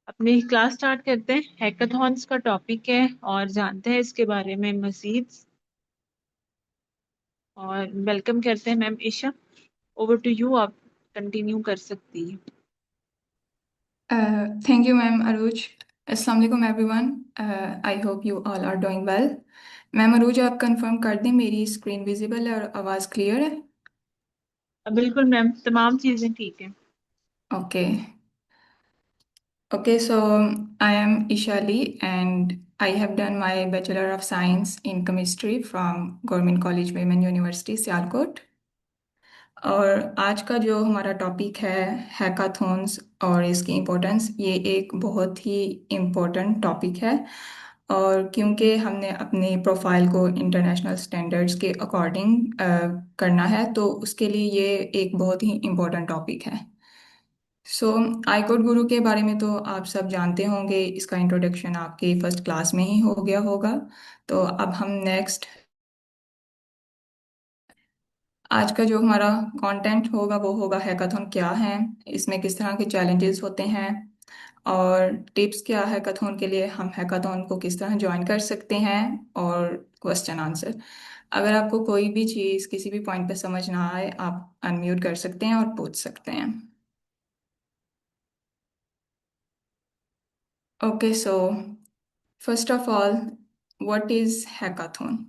अपनी class start करते हैं। हैकाथॉन्स का टॉपिक है और जानते हैं इसके बारे में मजीद। और वेलकम करते हैं ma'am Isha. Over to you, आप कंटिन्यू कर सकती हैं। Thank you, ma'am Arooj. अस्सलाम वालेकुम everyone. I hope you all are doing well. Ma'am Arooj, आप कंफर्म कर दें मेरी स्क्रीन विजिबल है और आवाज़ क्लियर है? बिल्कुल मैम, तमाम चीजें ठीक है। Okay. Okay, so I am Isha Ali and I have done my bachelor of science in chemistry from government college women university Sialkot. और आज का जो हमारा टॉपिक है हैकाथॉन्स और इसकी इम्पोर्टेंस, ये एक बहुत ही इम्पोर्टेंट टॉपिक है। और क्योंकि हमने अपने प्रोफाइल को इंटरनेशनल स्टैंडर्ड्स के अकॉर्डिंग करना है, तो उसके लिए ये एक बहुत ही इम्पोर्टेंट टॉपिक है। सो आई कोड गुरु के बारे में तो आप सब जानते होंगे, इसका इंट्रोडक्शन आपके फर्स्ट क्लास में ही हो गया होगा। तो अब हम नेक्स्ट, आज का जो हमारा कंटेंट होगा वो होगा हैकाथॉन क्या है, इसमें किस तरह के चैलेंजेस होते हैं, और टिप्स क्या है हैकाथॉन के लिए, हम हैकाथॉन को किस तरह ज्वाइन कर सकते हैं, और क्वेश्चन आंसर। अगर आपको कोई भी चीज़ किसी भी पॉइंट पे समझ ना आए, आप अनम्यूट कर सकते हैं और पूछ सकते हैं। Okay, so first of all, what is hackathon?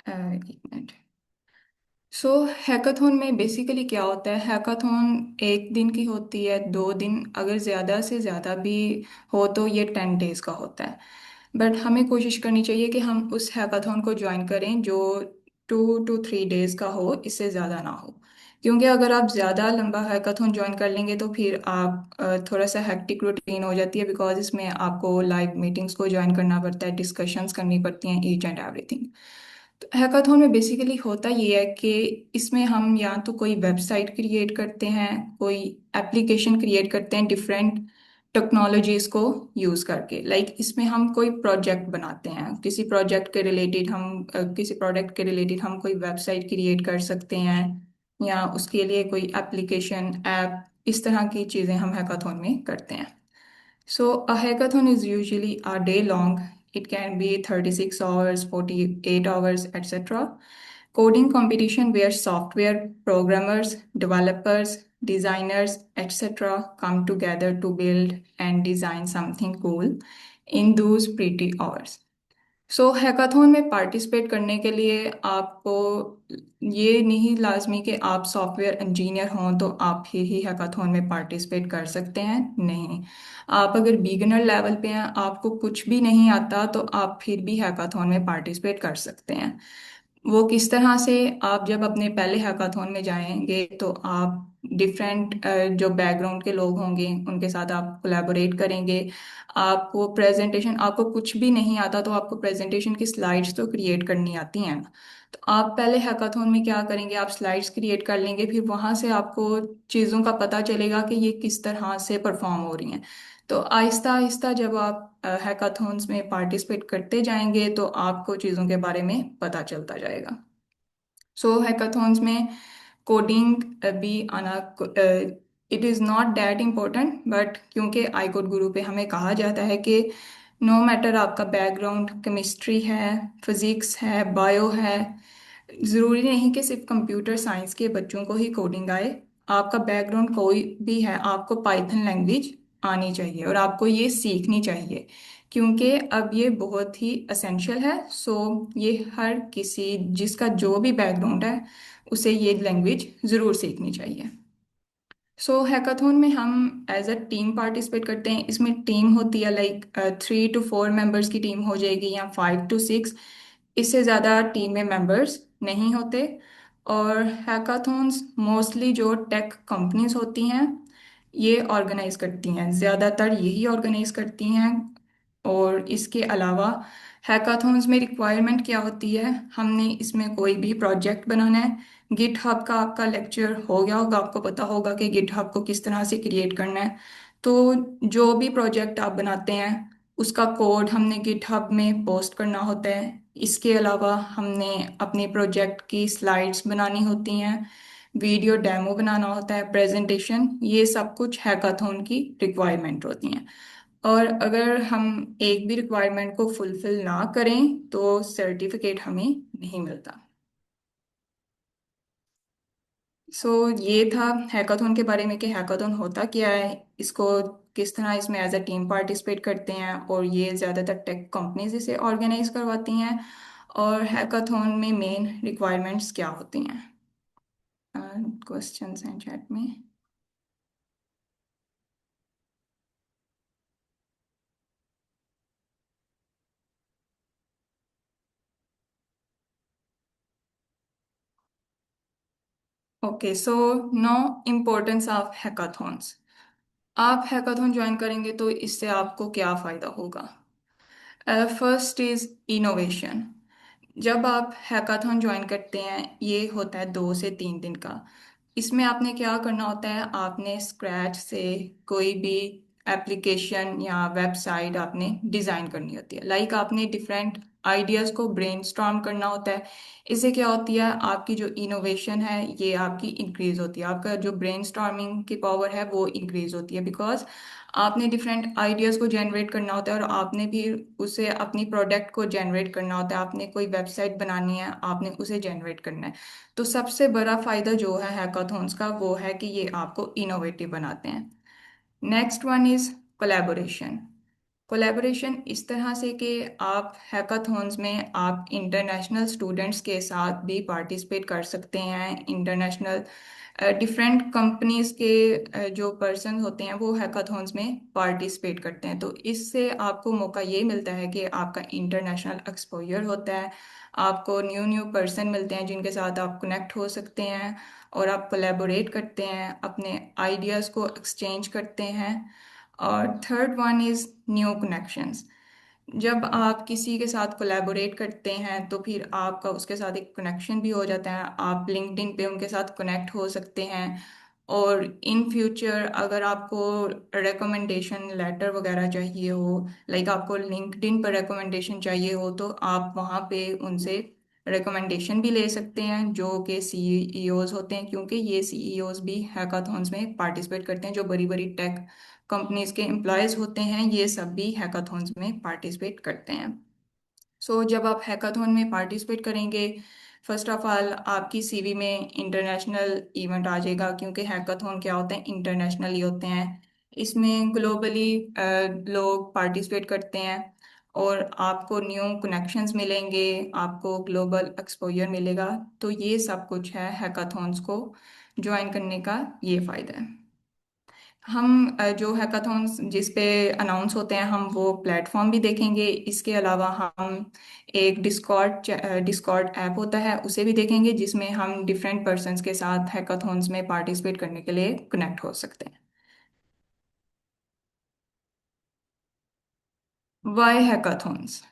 एक मिनट। सो हैकाथॉन में बेसिकली क्या होता है, हैकाथॉन एक दिन की होती है, 2 दिन, अगर ज़्यादा से ज़्यादा भी हो तो ये 10 डेज का होता है। बट हमें कोशिश करनी चाहिए कि हम उस हैकाथॉन को ज्वाइन करें जो 2 to 3 डेज का हो, इससे ज़्यादा ना हो। क्योंकि अगर आप ज़्यादा लंबा हैकाथॉन ज्वाइन कर लेंगे तो फिर आप थोड़ा सा हेक्टिक रूटीन हो जाती है, बिकॉज इसमें आपको लाइव मीटिंग्स को ज्वाइन करना पड़ता है, डिस्कशंस करनी पड़ती हैं, ईच एंड एवरीथिंग। हैकाथॉन में बेसिकली होता ये है कि इसमें हम या तो कोई वेबसाइट क्रिएट करते हैं, कोई एप्लीकेशन क्रिएट करते हैं डिफरेंट टेक्नोलॉजीज को यूज़ करके। लाइक इसमें हम कोई प्रोजेक्ट बनाते हैं, किसी प्रोजेक्ट के रिलेटेड हम किसी प्रोडक्ट के रिलेटेड हम कोई वेबसाइट क्रिएट कर सकते हैं, या उसके लिए कोई एप्लीकेशन ऐप, इस तरह की चीज़ें हम हैकाथॉन में करते हैं। So a hackathon is usually a day long. It can be 36 hours, 48 hours, etc. Coding competition where software programmers, developers, designers, etc. come together to build and design something cool in those pretty hours. So hackathon में participate करने के लिए आपको ये नहीं लाजमी कि आप सॉफ्टवेयर इंजीनियर हों तो आप ही हैकाथॉन में पार्टिसिपेट कर सकते हैं, नहीं। आप अगर बिगिनर लेवल पे हैं, आपको कुछ भी नहीं आता, तो आप फिर भी हैकाथॉन में पार्टिसिपेट कर सकते हैं। वो किस तरह से, आप जब अपने पहले हैकाथॉन में जाएंगे तो आप डिफरेंट जो बैकग्राउंड के लोग होंगे उनके साथ आप कोलैबोरेट करेंगे। आपको प्रेजेंटेशन, आपको कुछ भी नहीं आता तो आपको प्रेजेंटेशन की स्लाइड्स तो क्रिएट करनी आती हैं ना। तो आप पहले हैकाथॉन में क्या करेंगे, आप स्लाइड्स क्रिएट कर लेंगे, फिर वहाँ से आपको चीज़ों का पता चलेगा कि ये किस तरह से परफॉर्म हो रही हैं। तो आहिस्ता आहिस्ता जब आप हैकाथॉन्स में पार्टिसिपेट करते जाएंगे तो आपको चीज़ों के बारे में पता चलता जाएगा। सो हैकाथॉन्स में कोडिंग भी आना, it is not that important, but क्योंकि आई कोड गुरु पे हमें कहा जाता है कि नो मैटर आपका बैकग्राउंड केमिस्ट्री है, फिजिक्स है, बायो है, ज़रूरी नहीं कि सिर्फ कंप्यूटर साइंस के बच्चों को ही कोडिंग आए। आपका बैकग्राउंड कोई भी है, आपको पाइथन लैंग्वेज आनी चाहिए और आपको ये सीखनी चाहिए, क्योंकि अब ये बहुत ही असेंशियल है। सो ये हर किसी, जिसका जो भी बैकग्राउंड है, उसे ये लैंग्वेज ज़रूर सीखनी चाहिए। सो हैकाथॉन में हम एज अ टीम पार्टिसिपेट करते हैं। इसमें टीम होती है, लाइक 3 to 4 मेंबर्स की टीम हो जाएगी, या 5 to 6, इससे ज़्यादा टीम में मेंबर्स नहीं होते। और हैकाथॉन्स मोस्टली जो टेक कंपनीज होती हैं ये ऑर्गेनाइज करती हैं, ज़्यादातर यही ऑर्गेनाइज करती हैं। और इसके अलावा हैकाथॉन्स में रिक्वायरमेंट क्या होती है, हमने इसमें कोई भी प्रोजेक्ट बनाना है। गिट हब का आपका लेक्चर हो गया होगा, आपको पता होगा कि गिट हब को किस तरह से क्रिएट करना है। तो जो भी प्रोजेक्ट आप बनाते हैं उसका कोड हमने गिट हब में पोस्ट करना होता है। इसके अलावा हमने अपने प्रोजेक्ट की स्लाइड्स बनानी होती हैं, वीडियो डेमो बनाना होता है, प्रेजेंटेशन, ये सब कुछ हैकाथॉन की रिक्वायरमेंट होती हैं। और अगर हम एक भी रिक्वायरमेंट को फुलफिल ना करें तो सर्टिफिकेट हमें नहीं मिलता। सो ये था हैकाथॉन के बारे में कि हैकाथॉन होता क्या है, इसको किस तरह इसमें एज अ टीम पार्टिसिपेट करते हैं, और ये ज़्यादातर टेक कंपनीज इसे ऑर्गेनाइज करवाती हैं, और हैकाथॉन में मेन रिक्वायरमेंट्स क्या होती हैं। क्वेश्चंस हैं चैट में। Okay, so no importance of hackathons. आप हैकाथॉन ज्वाइन करेंगे तो इससे आपको क्या फ़ायदा होगा। First is innovation. जब आप हैकाथॉन ज्वाइन करते हैं, ये होता है 2 से 3 दिन का। इसमें आपने क्या करना होता है, आपने स्क्रैच से कोई भी एप्लीकेशन या वेबसाइट आपने डिज़ाइन करनी होती है। आपने डिफरेंट आइडियाज़ को ब्रेनस्टॉर्म करना होता है। इससे क्या होती है, आपकी जो इनोवेशन है ये आपकी इंक्रीज होती है, आपका जो ब्रेनस्टॉर्मिंग की पावर है वो इंक्रीज होती है, बिकॉज आपने डिफरेंट आइडियाज़ को जनरेट करना होता है, और आपने भी उसे अपनी प्रोडक्ट को जनरेट करना होता है। आपने कोई वेबसाइट बनानी है, आपने उसे जनरेट करना है। तो सबसे बड़ा फ़ायदा जो है हैकाथॉन्स का वो है कि ये आपको इनोवेटिव बनाते हैं। Next one is collaboration. Collaboration इस तरह से कि आप हैकाथॉन्स में आप इंटरनेशनल स्टूडेंट्स के साथ भी पार्टिसिपेट कर सकते हैं। इंटरनेशनल डिफरेंट कंपनीज के जो पर्सन होते हैं वो हैकाथॉन्स में पार्टिसिपेट करते हैं, तो इससे आपको मौका ये मिलता है कि आपका इंटरनेशनल एक्सपोजर होता है। आपको न्यू न्यू पर्सन मिलते हैं जिनके साथ आप कनेक्ट हो सकते हैं, और आप कोलैबोरेट करते हैं, अपने आइडियाज़ को एक्सचेंज करते हैं। और third one is new connections. जब आप किसी के साथ कोलैबोरेट करते हैं तो फिर आपका उसके साथ एक कनेक्शन भी हो जाता है, आप लिंक्डइन पे उनके साथ कनेक्ट हो सकते हैं। और इन फ्यूचर अगर आपको रिकमेंडेशन लेटर वगैरह चाहिए हो, आपको लिंक्डइन पर रिकमेंडेशन चाहिए हो, तो आप वहाँ पे उनसे रिकमेंडेशन भी ले सकते हैं, जो कि सीईओज होते हैं, क्योंकि ये सीईओज भी हैकाथॉन्स में पार्टिसिपेट करते हैं। जो बड़ी बड़ी टेक कंपनीज के एम्प्लॉयज होते हैं ये सब भी हैकाथॉन्स में पार्टिसिपेट करते हैं। सो जब आप हैकाथॉन में पार्टिसिपेट करेंगे, फर्स्ट ऑफ ऑल आपकी सीवी में इंटरनेशनल इवेंट आ जाएगा, क्योंकि हैकाथॉन क्या होते हैं, इंटरनेशनल ही होते हैं। इसमें ग्लोबली लोग पार्टिसिपेट करते हैं, और आपको न्यू कनेक्शंस मिलेंगे, आपको ग्लोबल एक्सपोजर मिलेगा। तो ये सब कुछ है हैकाथॉन्स को ज्वाइन करने का ये फ़ायदा है। हम जो हैकाथॉन्स जिस पे अनाउंस होते हैं हम वो प्लेटफॉर्म भी देखेंगे। इसके अलावा हम एक डिस्कॉर्ड ऐप होता है उसे भी देखेंगे, जिसमें हम डिफरेंट पर्सन्स के साथ हैकाथॉन्स में पार्टिसिपेट करने के लिए कनेक्ट हो सकते हैं। Y hackathons.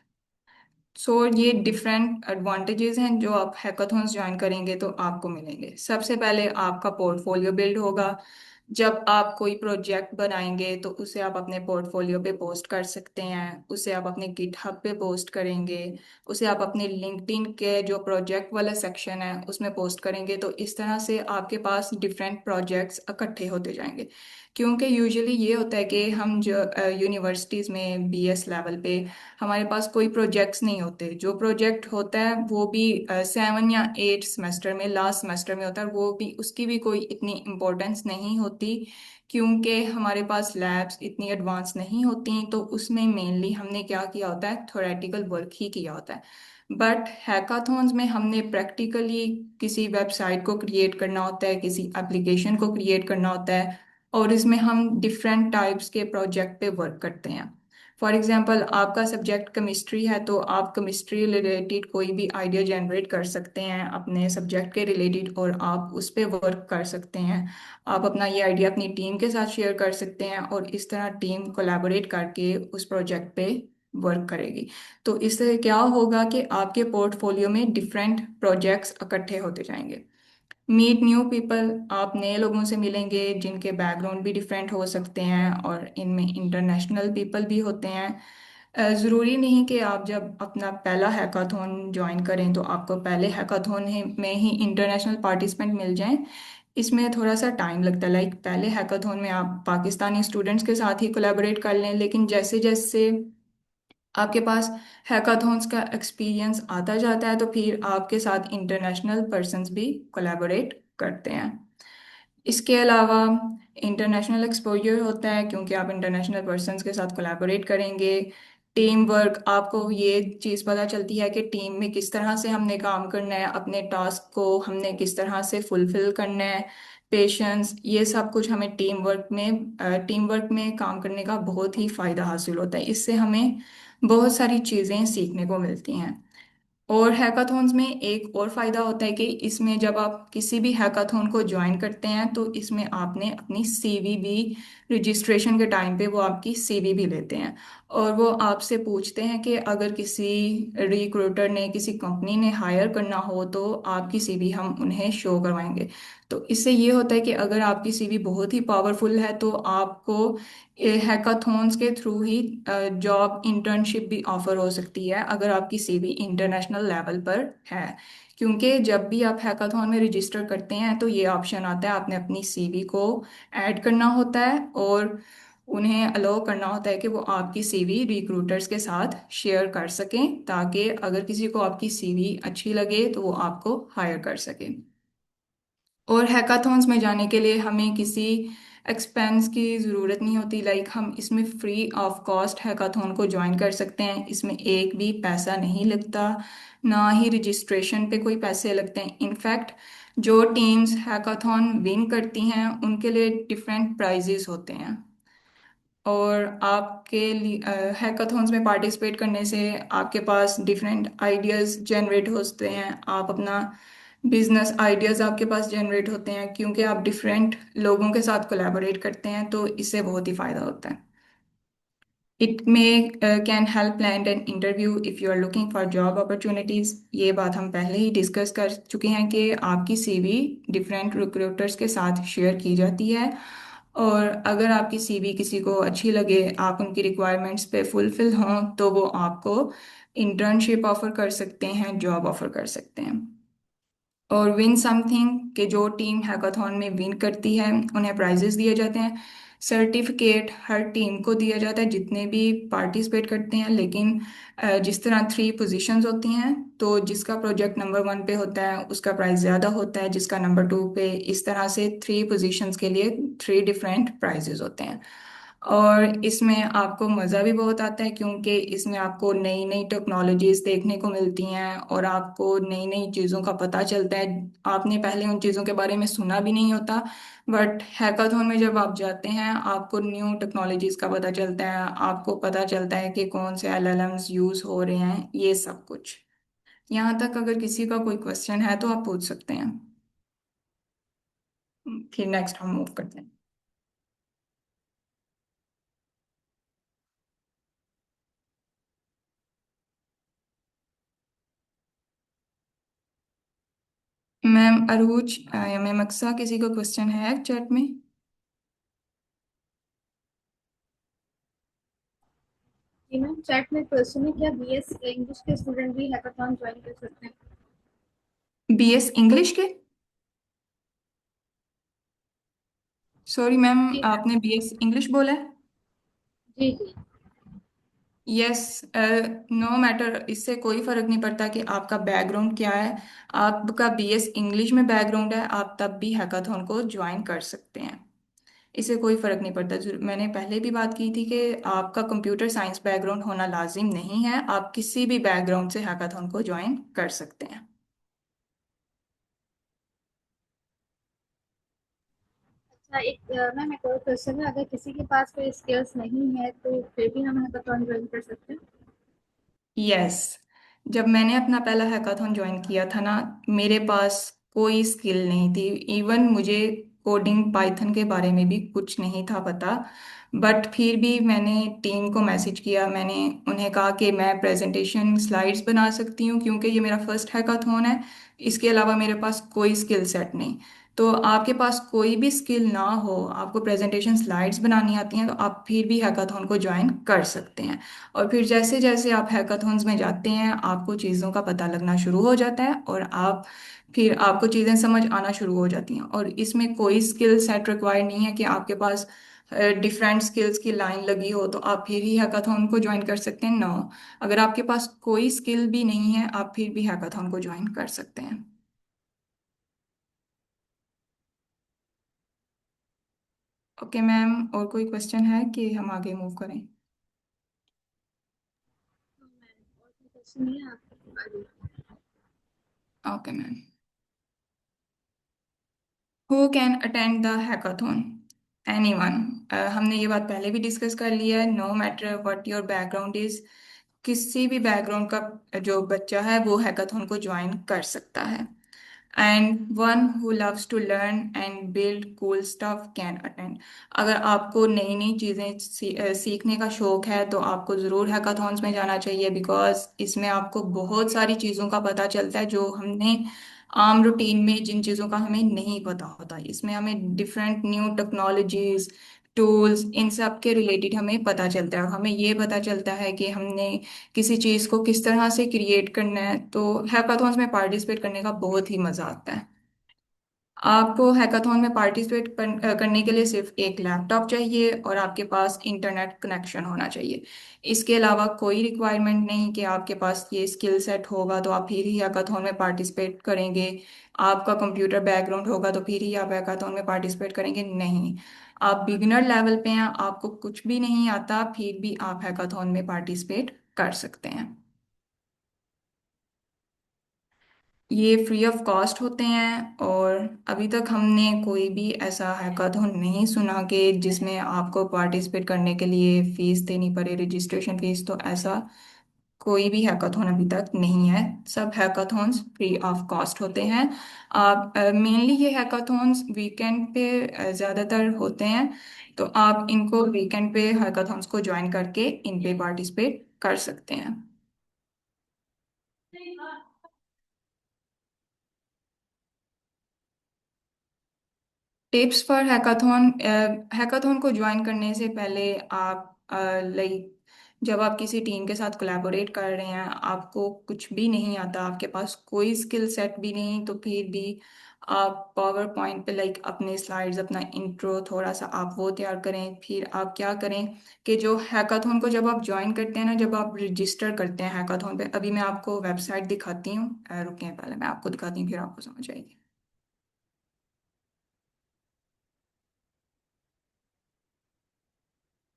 सो ये डिफरेंट एडवांटेजेस हैं जो आप हैकाथॉन्स ज्वाइन करेंगे तो आपको मिलेंगे। सबसे पहले आपका पोर्टफोलियो बिल्ड होगा। जब आप कोई प्रोजेक्ट बनाएंगे तो उसे आप अपने पोर्टफोलियो पे पोस्ट कर सकते हैं, उसे आप अपने गिटहब पे पोस्ट करेंगे, उसे आप अपने लिंक्डइन के जो प्रोजेक्ट वाला सेक्शन है उसमें पोस्ट करेंगे। तो इस तरह से आपके पास डिफरेंट प्रोजेक्ट्स इकट्ठे होते जाएंगे। क्योंकि यूजुअली ये होता है कि हम जो यूनिवर्सिटीज़ में बीएस लेवल पे हमारे पास कोई प्रोजेक्ट्स नहीं होते। जो प्रोजेक्ट होता है वो भी 7 या 8 सेमेस्टर में, लास्ट सेमेस्टर में होता है, वो भी उसकी भी कोई इतनी इम्पोर्टेंस नहीं होती, क्योंकि हमारे पास लैब्स इतनी एडवांस नहीं होती। तो उसमें मेनली हमने क्या किया होता है, थ्योरेटिकल वर्क ही किया होता है। बट हैकाथॉन्स में हमने प्रैक्टिकली किसी वेबसाइट को क्रिएट करना होता है, किसी एप्लीकेशन को क्रिएट करना होता है, और इसमें हम डिफरेंट टाइप्स के प्रोजेक्ट पे वर्क करते हैं। फॉर एग्जांपल आपका सब्जेक्ट केमिस्ट्री है तो आप केमिस्ट्री रिलेटेड कोई भी आइडिया जनरेट कर सकते हैं अपने सब्जेक्ट के रिलेटेड, और आप उस पर वर्क कर सकते हैं। आप अपना ये आइडिया अपनी टीम के साथ शेयर कर सकते हैं, और इस तरह टीम कोलैबोरेट करके उस प्रोजेक्ट पे वर्क करेगी। तो इससे क्या होगा कि आपके पोर्टफोलियो में डिफरेंट प्रोजेक्ट्स इकट्ठे होते जाएंगे। Meet new people. आप नए लोगों से मिलेंगे जिनके बैकग्राउंड भी डिफरेंट हो सकते हैं, और इनमें इंटरनेशनल पीपल भी होते हैं। ज़रूरी नहीं कि आप जब अपना पहला हैकाथॉन ज्वाइन करें तो आपको पहले हैकाथॉन में ही इंटरनेशनल पार्टिसिपेंट मिल जाएं। इसमें थोड़ा सा टाइम लगता है। लाइक पहले हैकाथॉन में आप पाकिस्तानी स्टूडेंट्स के साथ ही कोलैबोरेट कर लें, लेकिन जैसे जैसे आपके पास हैकाथॉन्स का एक्सपीरियंस आता जाता है तो फिर आपके साथ इंटरनेशनल पर्सन्स भी कोलैबोरेट करते हैं। इसके अलावा इंटरनेशनल एक्सपोजर होता है, क्योंकि आप इंटरनेशनल पर्सन्स के साथ कोलैबोरेट करेंगे। टीम वर्क, आपको ये चीज़ पता चलती है कि टीम में किस तरह से हमने काम करना है, अपने टास्क को हमने किस तरह से फुलफिल करना है। पेशेंस, ये सब कुछ हमें टीम वर्क में काम करने का बहुत ही फ़ायदा हासिल होता है। इससे हमें बहुत सारी चीज़ें सीखने को मिलती हैं। और हैकाथॉन्स में एक और फायदा होता है कि इसमें जब आप किसी भी हैकाथॉन को ज्वाइन करते हैं तो इसमें आपने अपनी सीवी भी, रजिस्ट्रेशन के टाइम पे वो आपकी सीवी भी लेते हैं। और वो आपसे पूछते हैं कि अगर किसी रिक्रूटर ने, किसी कंपनी ने हायर करना हो तो आपकी सीवी हम उन्हें शो करवाएंगे। तो इससे ये होता है कि अगर आपकी सीवी बहुत ही पावरफुल है तो आपको हैकाथॉन्स के थ्रू ही जॉब इंटर्नशिप भी ऑफर हो सकती है, अगर आपकी सीवी इंटरनेशनल लेवल पर है। क्योंकि जब भी आप हैकाथॉन में रजिस्टर करते हैं तो ये ऑप्शन आता है, आपने अपनी सीवी को ऐड करना होता है और उन्हें अलाउ करना होता है कि वो आपकी सीवी रिक्रूटर्स के साथ शेयर कर सकें, ताकि अगर किसी को आपकी सीवी अच्छी लगे तो वो आपको हायर कर सके। और हैकाथॉन्स में जाने के लिए हमें किसी एक्सपेंस की ज़रूरत नहीं होती। लाइक हम इसमें फ्री ऑफ कॉस्ट हैकाथॉन को ज्वाइन कर सकते हैं। इसमें एक भी पैसा नहीं लगता, ना ही रजिस्ट्रेशन पे कोई पैसे लगते हैं। इनफैक्ट जो टीम्स हैकाथॉन विन करती हैं उनके लिए डिफरेंट प्राइजेस होते हैं। और आपके लिए हैकाथॉन्स में पार्टिसिपेट करने से आपके पास डिफरेंट आइडियाज़ जनरेट होते हैं। आप अपना बिजनेस आइडियाज़ आपके पास जनरेट होते हैं, क्योंकि आप डिफरेंट लोगों के साथ कोलैबोरेट करते हैं तो इससे बहुत ही फ़ायदा होता है। It may can help land an interview if you are looking for job opportunities. ये बात हम पहले ही डिस्कस कर चुके हैं कि आपकी सीवी डिफरेंट रिक्रूटर्स के साथ शेयर की जाती है। और अगर आपकी सीवी किसी को अच्छी लगे, आप उनकी रिक्वायरमेंट्स पे फुलफिल हों, तो वो आपको इंटर्नशिप ऑफर कर सकते हैं, जॉब ऑफर कर सकते हैं। और विन समथिंग, कि जो टीम हैकाथॉन में विन करती है उन्हें प्राइजेस दिए जाते हैं। सर्टिफिकेट हर टीम को दिया जाता है जितने भी पार्टिसिपेट करते हैं, लेकिन जिस तरह 3 पोजीशंस होती हैं तो जिसका प्रोजेक्ट नंबर 1 पे होता है उसका प्राइस ज़्यादा होता है, जिसका नंबर 2 पे, इस तरह से 3 पोजीशंस के लिए 3 डिफरेंट प्राइजेस होते हैं। और इसमें आपको मज़ा भी बहुत आता है, क्योंकि इसमें आपको नई नई टेक्नोलॉजीज देखने को मिलती हैं और आपको नई नई चीज़ों का पता चलता है। आपने पहले उन चीज़ों के बारे में सुना भी नहीं होता, बट हैकाथॉन में जब आप जाते हैं आपको न्यू टेक्नोलॉजीज का पता चलता है। आपको पता चलता है कि कौन से एलएलएम्स यूज़ हो रहे हैं, ये सब कुछ। यहाँ तक अगर किसी का कोई क्वेश्चन है तो आप पूछ सकते हैं। फिर नेक्स्ट हम मूव करते हैं। मैम अरूज या मैम अक्सा, किसी का क्वेश्चन है चैट में? जी मैम, चैट में क्वेश्चन है, क्या बीएस इंग्लिश के स्टूडेंट भी हैकाथॉन ज्वाइन कर सकते हैं? बीएस इंग्लिश के? सॉरी मैम, जी मैम। आपने बीएस इंग्लिश बोला है? जी जी। यस। नो मैटर, इससे कोई फर्क नहीं पड़ता कि आपका बैकग्राउंड क्या है। आपका बीएस इंग्लिश में बैकग्राउंड है, आप तब भी हैकाथॉन को ज्वाइन कर सकते हैं। इससे कोई फर्क नहीं पड़ता। मैंने पहले भी बात की थी कि आपका कंप्यूटर साइंस बैकग्राउंड होना लाजिम नहीं है, आप किसी भी बैकग्राउंड से हैकाथॉन को ज्वाइन कर सकते हैं। अच्छा, एक मैम एक और क्वेश्चन है, अगर किसी के पास कोई स्किल्स नहीं है तो फिर भी हम हैकाथॉन ज्वाइन कर सकते हैं? यस। जब मैंने अपना पहला हैकाथॉन ज्वाइन किया था ना, मेरे पास कोई स्किल नहीं थी। इवन मुझे कोडिंग पाइथन के बारे में भी कुछ नहीं था पता। बट फिर भी मैंने टीम को मैसेज किया, मैंने उन्हें कहा कि मैं प्रेजेंटेशन स्लाइड्स बना सकती हूँ, क्योंकि ये मेरा फर्स्ट हैकाथॉन है। इसके अलावा मेरे पास कोई स्किल सेट नहीं। तो आपके पास कोई भी स्किल ना हो, आपको प्रेजेंटेशन स्लाइड्स बनानी आती हैं, तो आप फिर भी हैकाथॉन को ज्वाइन कर सकते हैं। और फिर जैसे जैसे आप हैकाथॉन्स में जाते हैं, आपको चीज़ों का पता लगना शुरू हो जाता है, और फिर आपको चीज़ें समझ आना शुरू हो जाती हैं। और इसमें कोई स्किल सेट रिक्वायर नहीं है कि आपके पास डिफरेंट स्किल्स की लाइन लगी हो तो आप फिर ही हैकाथॉन को ज्वाइन कर सकते हैं। नो, अगर आपके पास कोई स्किल भी नहीं है, आप फिर भी हैकाथॉन को ज्वाइन कर सकते हैं। ओके मैम, और कोई क्वेश्चन है कि हम आगे मूव करें? तो मैं और कोई क्वेश्चन नहीं है आपके आगे। Okay ma'am. Who can attend the hackathon? Anyone. हमने ये बात पहले भी डिस्कस कर लिया है, no matter what your background is, किसी भी बैकग्राउंड का जो बच्चा है वो हैकाथॉन को ज्वाइन कर सकता है। And one who loves to learn and build cool stuff can attend. अगर आपको नई नई चीज़ें सीखने का शौक है तो आपको ज़रूर हैकाथॉन्स में जाना चाहिए, बिकॉज इसमें आपको बहुत सारी चीज़ों का पता चलता है जो हमने आम रूटीन में जिन चीज़ों का हमें नहीं पता होता। इसमें हमें डिफरेंट न्यू टेक्नोलॉजीज, टूल्स, इन सब के रिलेटेड हमें पता चलता है, और हमें ये पता चलता है कि हमने किसी चीज़ को किस तरह से क्रिएट करना है। तो हैकाथॉन्स में पार्टिसिपेट करने का बहुत ही मज़ा आता है। आपको हैकाथॉन में पार्टिसिपेट करने के लिए सिर्फ एक लैपटॉप चाहिए और आपके पास इंटरनेट कनेक्शन होना चाहिए। इसके अलावा कोई रिक्वायरमेंट नहीं कि आपके पास ये स्किल सेट होगा तो आप फिर ही हैकाथॉन में पार्टिसिपेट करेंगे, आपका कंप्यूटर बैकग्राउंड होगा तो फिर ही आप हैकाथॉन में पार्टिसिपेट करेंगे, नहीं। आप बिगिनर लेवल पे हैं, आपको कुछ भी नहीं आता, फिर भी आप हैकाथॉन में पार्टिसिपेट कर सकते हैं। ये फ्री ऑफ कॉस्ट होते हैं, और अभी तक हमने कोई भी ऐसा हैकाथॉन नहीं सुना कि जिसमें आपको पार्टिसिपेट करने के लिए फीस देनी पड़े, रजिस्ट्रेशन फीस। तो ऐसा कोई भी हैकाथॉन अभी तक नहीं है, सब हैकाथॉन्स फ्री ऑफ कॉस्ट होते हैं। आप मेनली ये हैकाथॉन्स वीकेंड पे ज़्यादातर होते हैं, तो आप इनको वीकेंड पे हैकाथॉन्स को ज्वाइन करके इन पे पार्टिसिपेट कर सकते हैं। Tips for hackathon. हैकाथॉन को ज्वाइन करने से पहले आप लाइक जब आप किसी टीम के साथ कोलैबोरेट कर रहे हैं, आपको कुछ भी नहीं आता, आपके पास कोई स्किल सेट भी नहीं, तो फिर भी आप पावर पॉइंट पे लाइक अपने स्लाइड्स, अपना इंट्रो थोड़ा सा आप वो तैयार करें। फिर आप क्या करें कि जो हैकाथॉन को जब आप ज्वाइन करते हैं ना, जब आप रजिस्टर करते हैं हैकाथॉन पे, अभी मैं आपको वेबसाइट दिखाती हूँ, रुकिए पहले मैं आपको दिखाती हूँ फिर आपको समझ आएगी।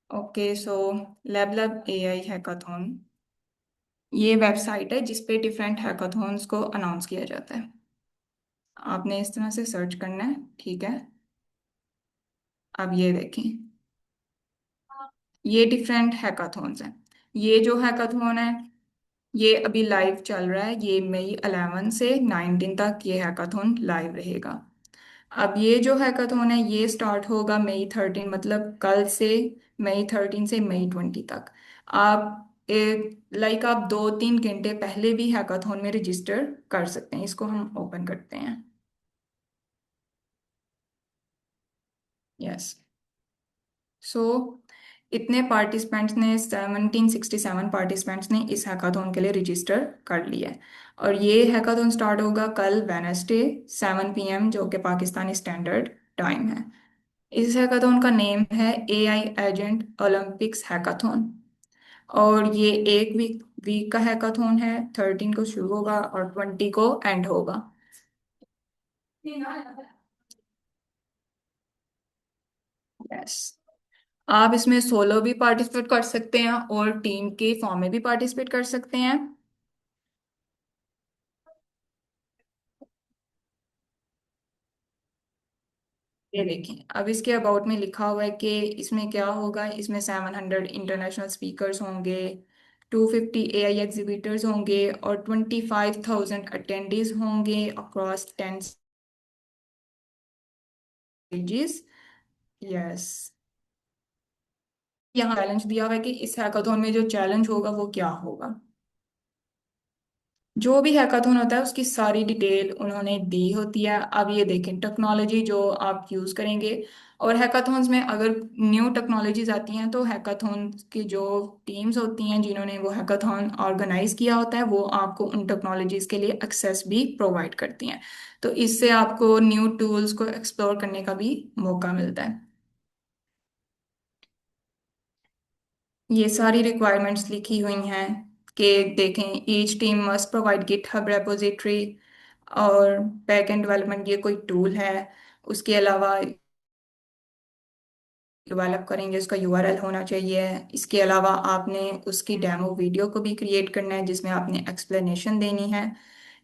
Okay so lab lab AI hackathon, ये वेबसाइट है जिसपे डिफरेंट हैकाथॉन्स को अनाउंस किया जाता है। आपने इस तरह से सर्च करना है, ठीक है। अब ये देखें, ये डिफरेंट हैकाथॉन्स हैं। ये जो हैकाथॉन है ये अभी लाइव चल रहा है, ये मई 11 से 19 तक ये हैकाथॉन लाइव रहेगा। अब ये जो हैकाथॉन है ये स्टार्ट होगा मई 13, मतलब कल से, मई 13 से मई 20 तक। आप आप 2-3 घंटे पहले भी हैकाथॉन में रजिस्टर कर सकते हैं। इसको हम ओपन करते हैं। यस। सो इतने पार्टिसिपेंट्स ने, 1767 पार्टिसिपेंट्स ने इस हैकाथॉन के लिए रजिस्टर कर लिया है। और ये हैकाथॉन स्टार्ट होगा कल वेनसडे 7 PM, जो कि पाकिस्तानी स्टैंडर्ड टाइम है। इस हैकाथॉन का नेम है एआई एजेंट ओलंपिक्स हैकाथॉन। और ये एक वीक वीक का हैकाथॉन है, 13 को शुरू होगा और 20 को एंड होगा। यस। आप इसमें सोलो भी पार्टिसिपेट कर सकते हैं और टीम के फॉर्म में भी पार्टिसिपेट कर सकते हैं। ये देखें, अब इसके अबाउट में लिखा हुआ है कि इसमें क्या होगा। इसमें 700 इंटरनेशनल स्पीकर्स होंगे, 250 एआई एग्जीबिटर्स होंगे, और 25,000 अटेंडीज होंगे अक्रॉस 10 स्टेजेस। यस। यहाँ चैलेंज दिया हुआ है कि इस हैकाथॉन में जो चैलेंज होगा वो क्या होगा। जो भी हैकाथॉन होता है उसकी सारी डिटेल उन्होंने दी होती है। अब ये देखें टेक्नोलॉजी जो आप यूज़ करेंगे, और हैकाथॉन्स में अगर न्यू टेक्नोलॉजीज आती हैं तो हैकाथॉन की जो टीम्स होती हैं जिन्होंने वो हैकाथॉन ऑर्गेनाइज किया होता है वो आपको उन टेक्नोलॉजीज के लिए एक्सेस भी प्रोवाइड करती हैं। तो इससे आपको न्यू टूल्स को एक्सप्लोर करने का भी मौका मिलता है। ये सारी रिक्वायरमेंट्स लिखी हुई हैं कि देखें each team must provide GitHub repository, और बैक एंड डेवलपमेंट ये कोई टूल है। उसके अलावा डेवलप करेंगे उसका यूआरएल होना चाहिए। इसके अलावा आपने उसकी डेमो वीडियो को भी क्रिएट करना है जिसमें आपने एक्सप्लेनेशन देनी है।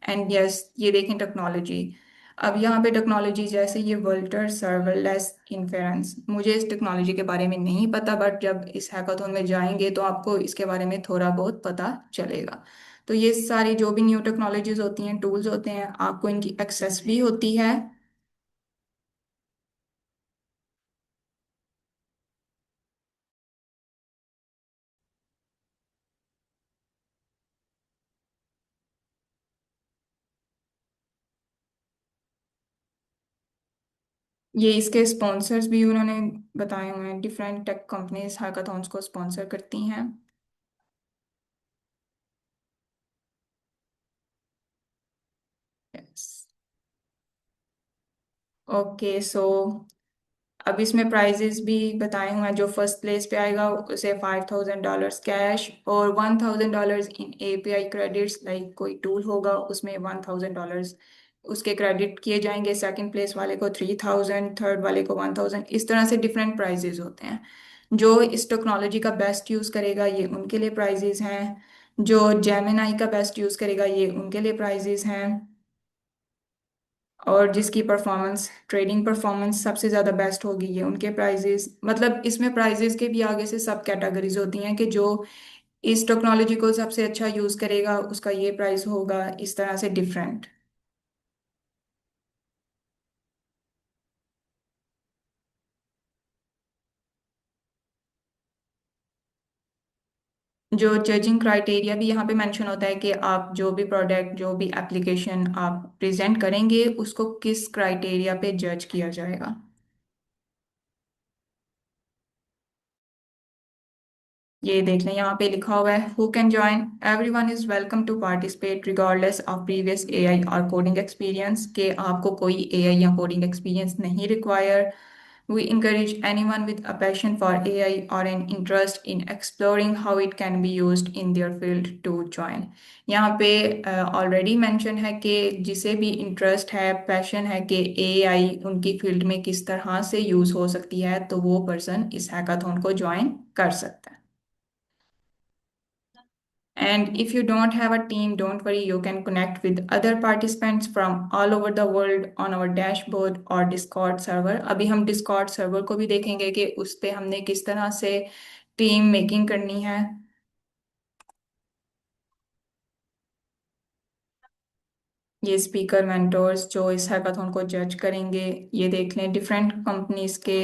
एंड यस ये देखें टेक्नोलॉजी। अब यहाँ पे टेक्नोलॉजी जैसे ये वर्ल्टर सर्वरलेस इन्फेरेंस, मुझे इस टेक्नोलॉजी के बारे में नहीं पता, बट जब इस हैकाथॉन में जाएंगे तो आपको इसके बारे में थोड़ा बहुत पता चलेगा। तो ये सारी जो भी न्यू टेक्नोलॉजीज होती हैं, टूल्स होते हैं, आपको इनकी एक्सेस भी होती है। ये इसके स्पॉन्सर्स भी उन्होंने बताए हुए हैं, डिफरेंट टेक कंपनीज हैकाथॉन्स को स्पॉन्सर करती हैं। यस। ओके सो अब इसमें प्राइजेस भी बताए हुए हैं। जो फर्स्ट प्लेस पे आएगा उसे $5,000 कैश और $1,000 इन एपीआई क्रेडिट्स, लाइक कोई टूल होगा उसमें $1,000 उसके क्रेडिट किए जाएंगे। सेकंड प्लेस वाले को 3,000, थर्ड वाले को 1,000। इस तरह से डिफरेंट प्राइजेस होते हैं। जो इस टेक्नोलॉजी का बेस्ट यूज़ करेगा ये उनके लिए प्राइजेस हैं। जो जेमिनाई का बेस्ट यूज़ करेगा ये उनके लिए प्राइजेस हैं। और जिसकी परफॉर्मेंस ट्रेडिंग परफॉर्मेंस सबसे ज़्यादा बेस्ट होगी ये उनके प्राइजेस। मतलब इसमें प्राइजेस के भी आगे से सब कैटेगरीज होती हैं कि जो इस टेक्नोलॉजी को सबसे अच्छा यूज़ करेगा उसका ये प्राइस होगा, इस तरह से डिफरेंट। जो जजिंग क्राइटेरिया भी यहाँ पे मेंशन होता है कि आप जो भी प्रोडक्ट जो भी एप्लीकेशन आप प्रेजेंट करेंगे उसको किस क्राइटेरिया पे जज किया जाएगा। ये देख लें यहाँ पे लिखा हुआ है who can join, everyone is welcome to participate regardless of previous AI और कोडिंग एक्सपीरियंस, के आपको कोई एआई या कोडिंग एक्सपीरियंस नहीं require. We encourage anyone with a passion for AI or an interest in exploring how it can be used in their field to join। यहाँ पे already mention है कि जिसे भी इंटरेस्ट है, पैशन है कि एआई उनकी फील्ड में किस तरह से यूज़ हो सकती है तो वो पर्सन इस हैकाथॉन को ज्वाइन कर सकता है। And if you don't have a team, don't worry, you can connect with other participants from all over the world on our dashboard or Discord server। अभी हम Discord server को भी देखेंगे कि उस पे हमने किस तरह से टीम मेकिंग करनी है। ये स्पीकर मेंटोर्स जो इस हैकाथॉन को जज करेंगे, ये देख लें डिफरेंट कंपनीज के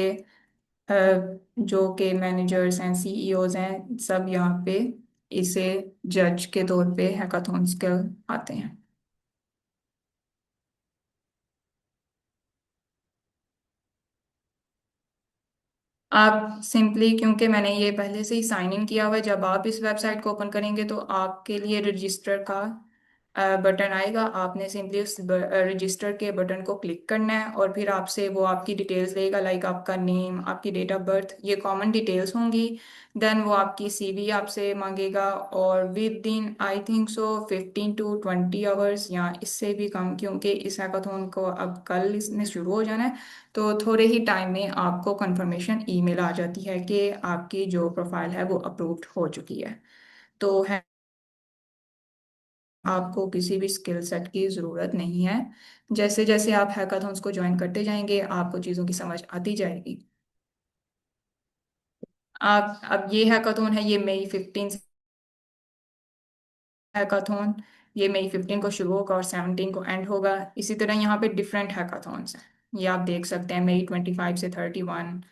जो के मैनेजर्स हैं, सीईओज हैं, सब यहाँ पे इसे जज के तौर पे हैकाथॉन्स के आते हैं। आप सिंपली, क्योंकि मैंने ये पहले से ही साइन इन किया हुआ है, जब आप इस वेबसाइट को ओपन करेंगे तो आपके लिए रजिस्टर का बटन आएगा। आपने सिंपली उस रजिस्टर के बटन को क्लिक करना है और फिर आपसे वो आपकी डिटेल्स लेगा, लाइक आपका नेम, आपकी डेट ऑफ बर्थ, ये कॉमन डिटेल्स होंगी। देन वो आपकी सीवी आपसे मांगेगा और with in I think so 15 to 20 hours या इससे भी कम, क्योंकि इस हैकाथॉन को अब कल इसमें शुरू हो जाना है, तो थोड़े ही टाइम में आपको कंफर्मेशन ईमेल आ जाती है कि आपकी जो प्रोफाइल है वो अप्रूव्ड हो चुकी है। तो है आपको किसी भी स्किल सेट की ज़रूरत नहीं है। जैसे जैसे आप हैकाथॉन्स को ज्वाइन करते जाएंगे आपको चीज़ों की समझ आती जाएगी। आप अब ये हैकाथॉन है, ये मई 15 हैकाथॉन, ये मई 15 को शुरू होगा और 17 को एंड होगा। इसी तरह यहाँ पे डिफरेंट हैकाथॉन्स हैं, ये आप देख सकते हैं, मई 25 से 31।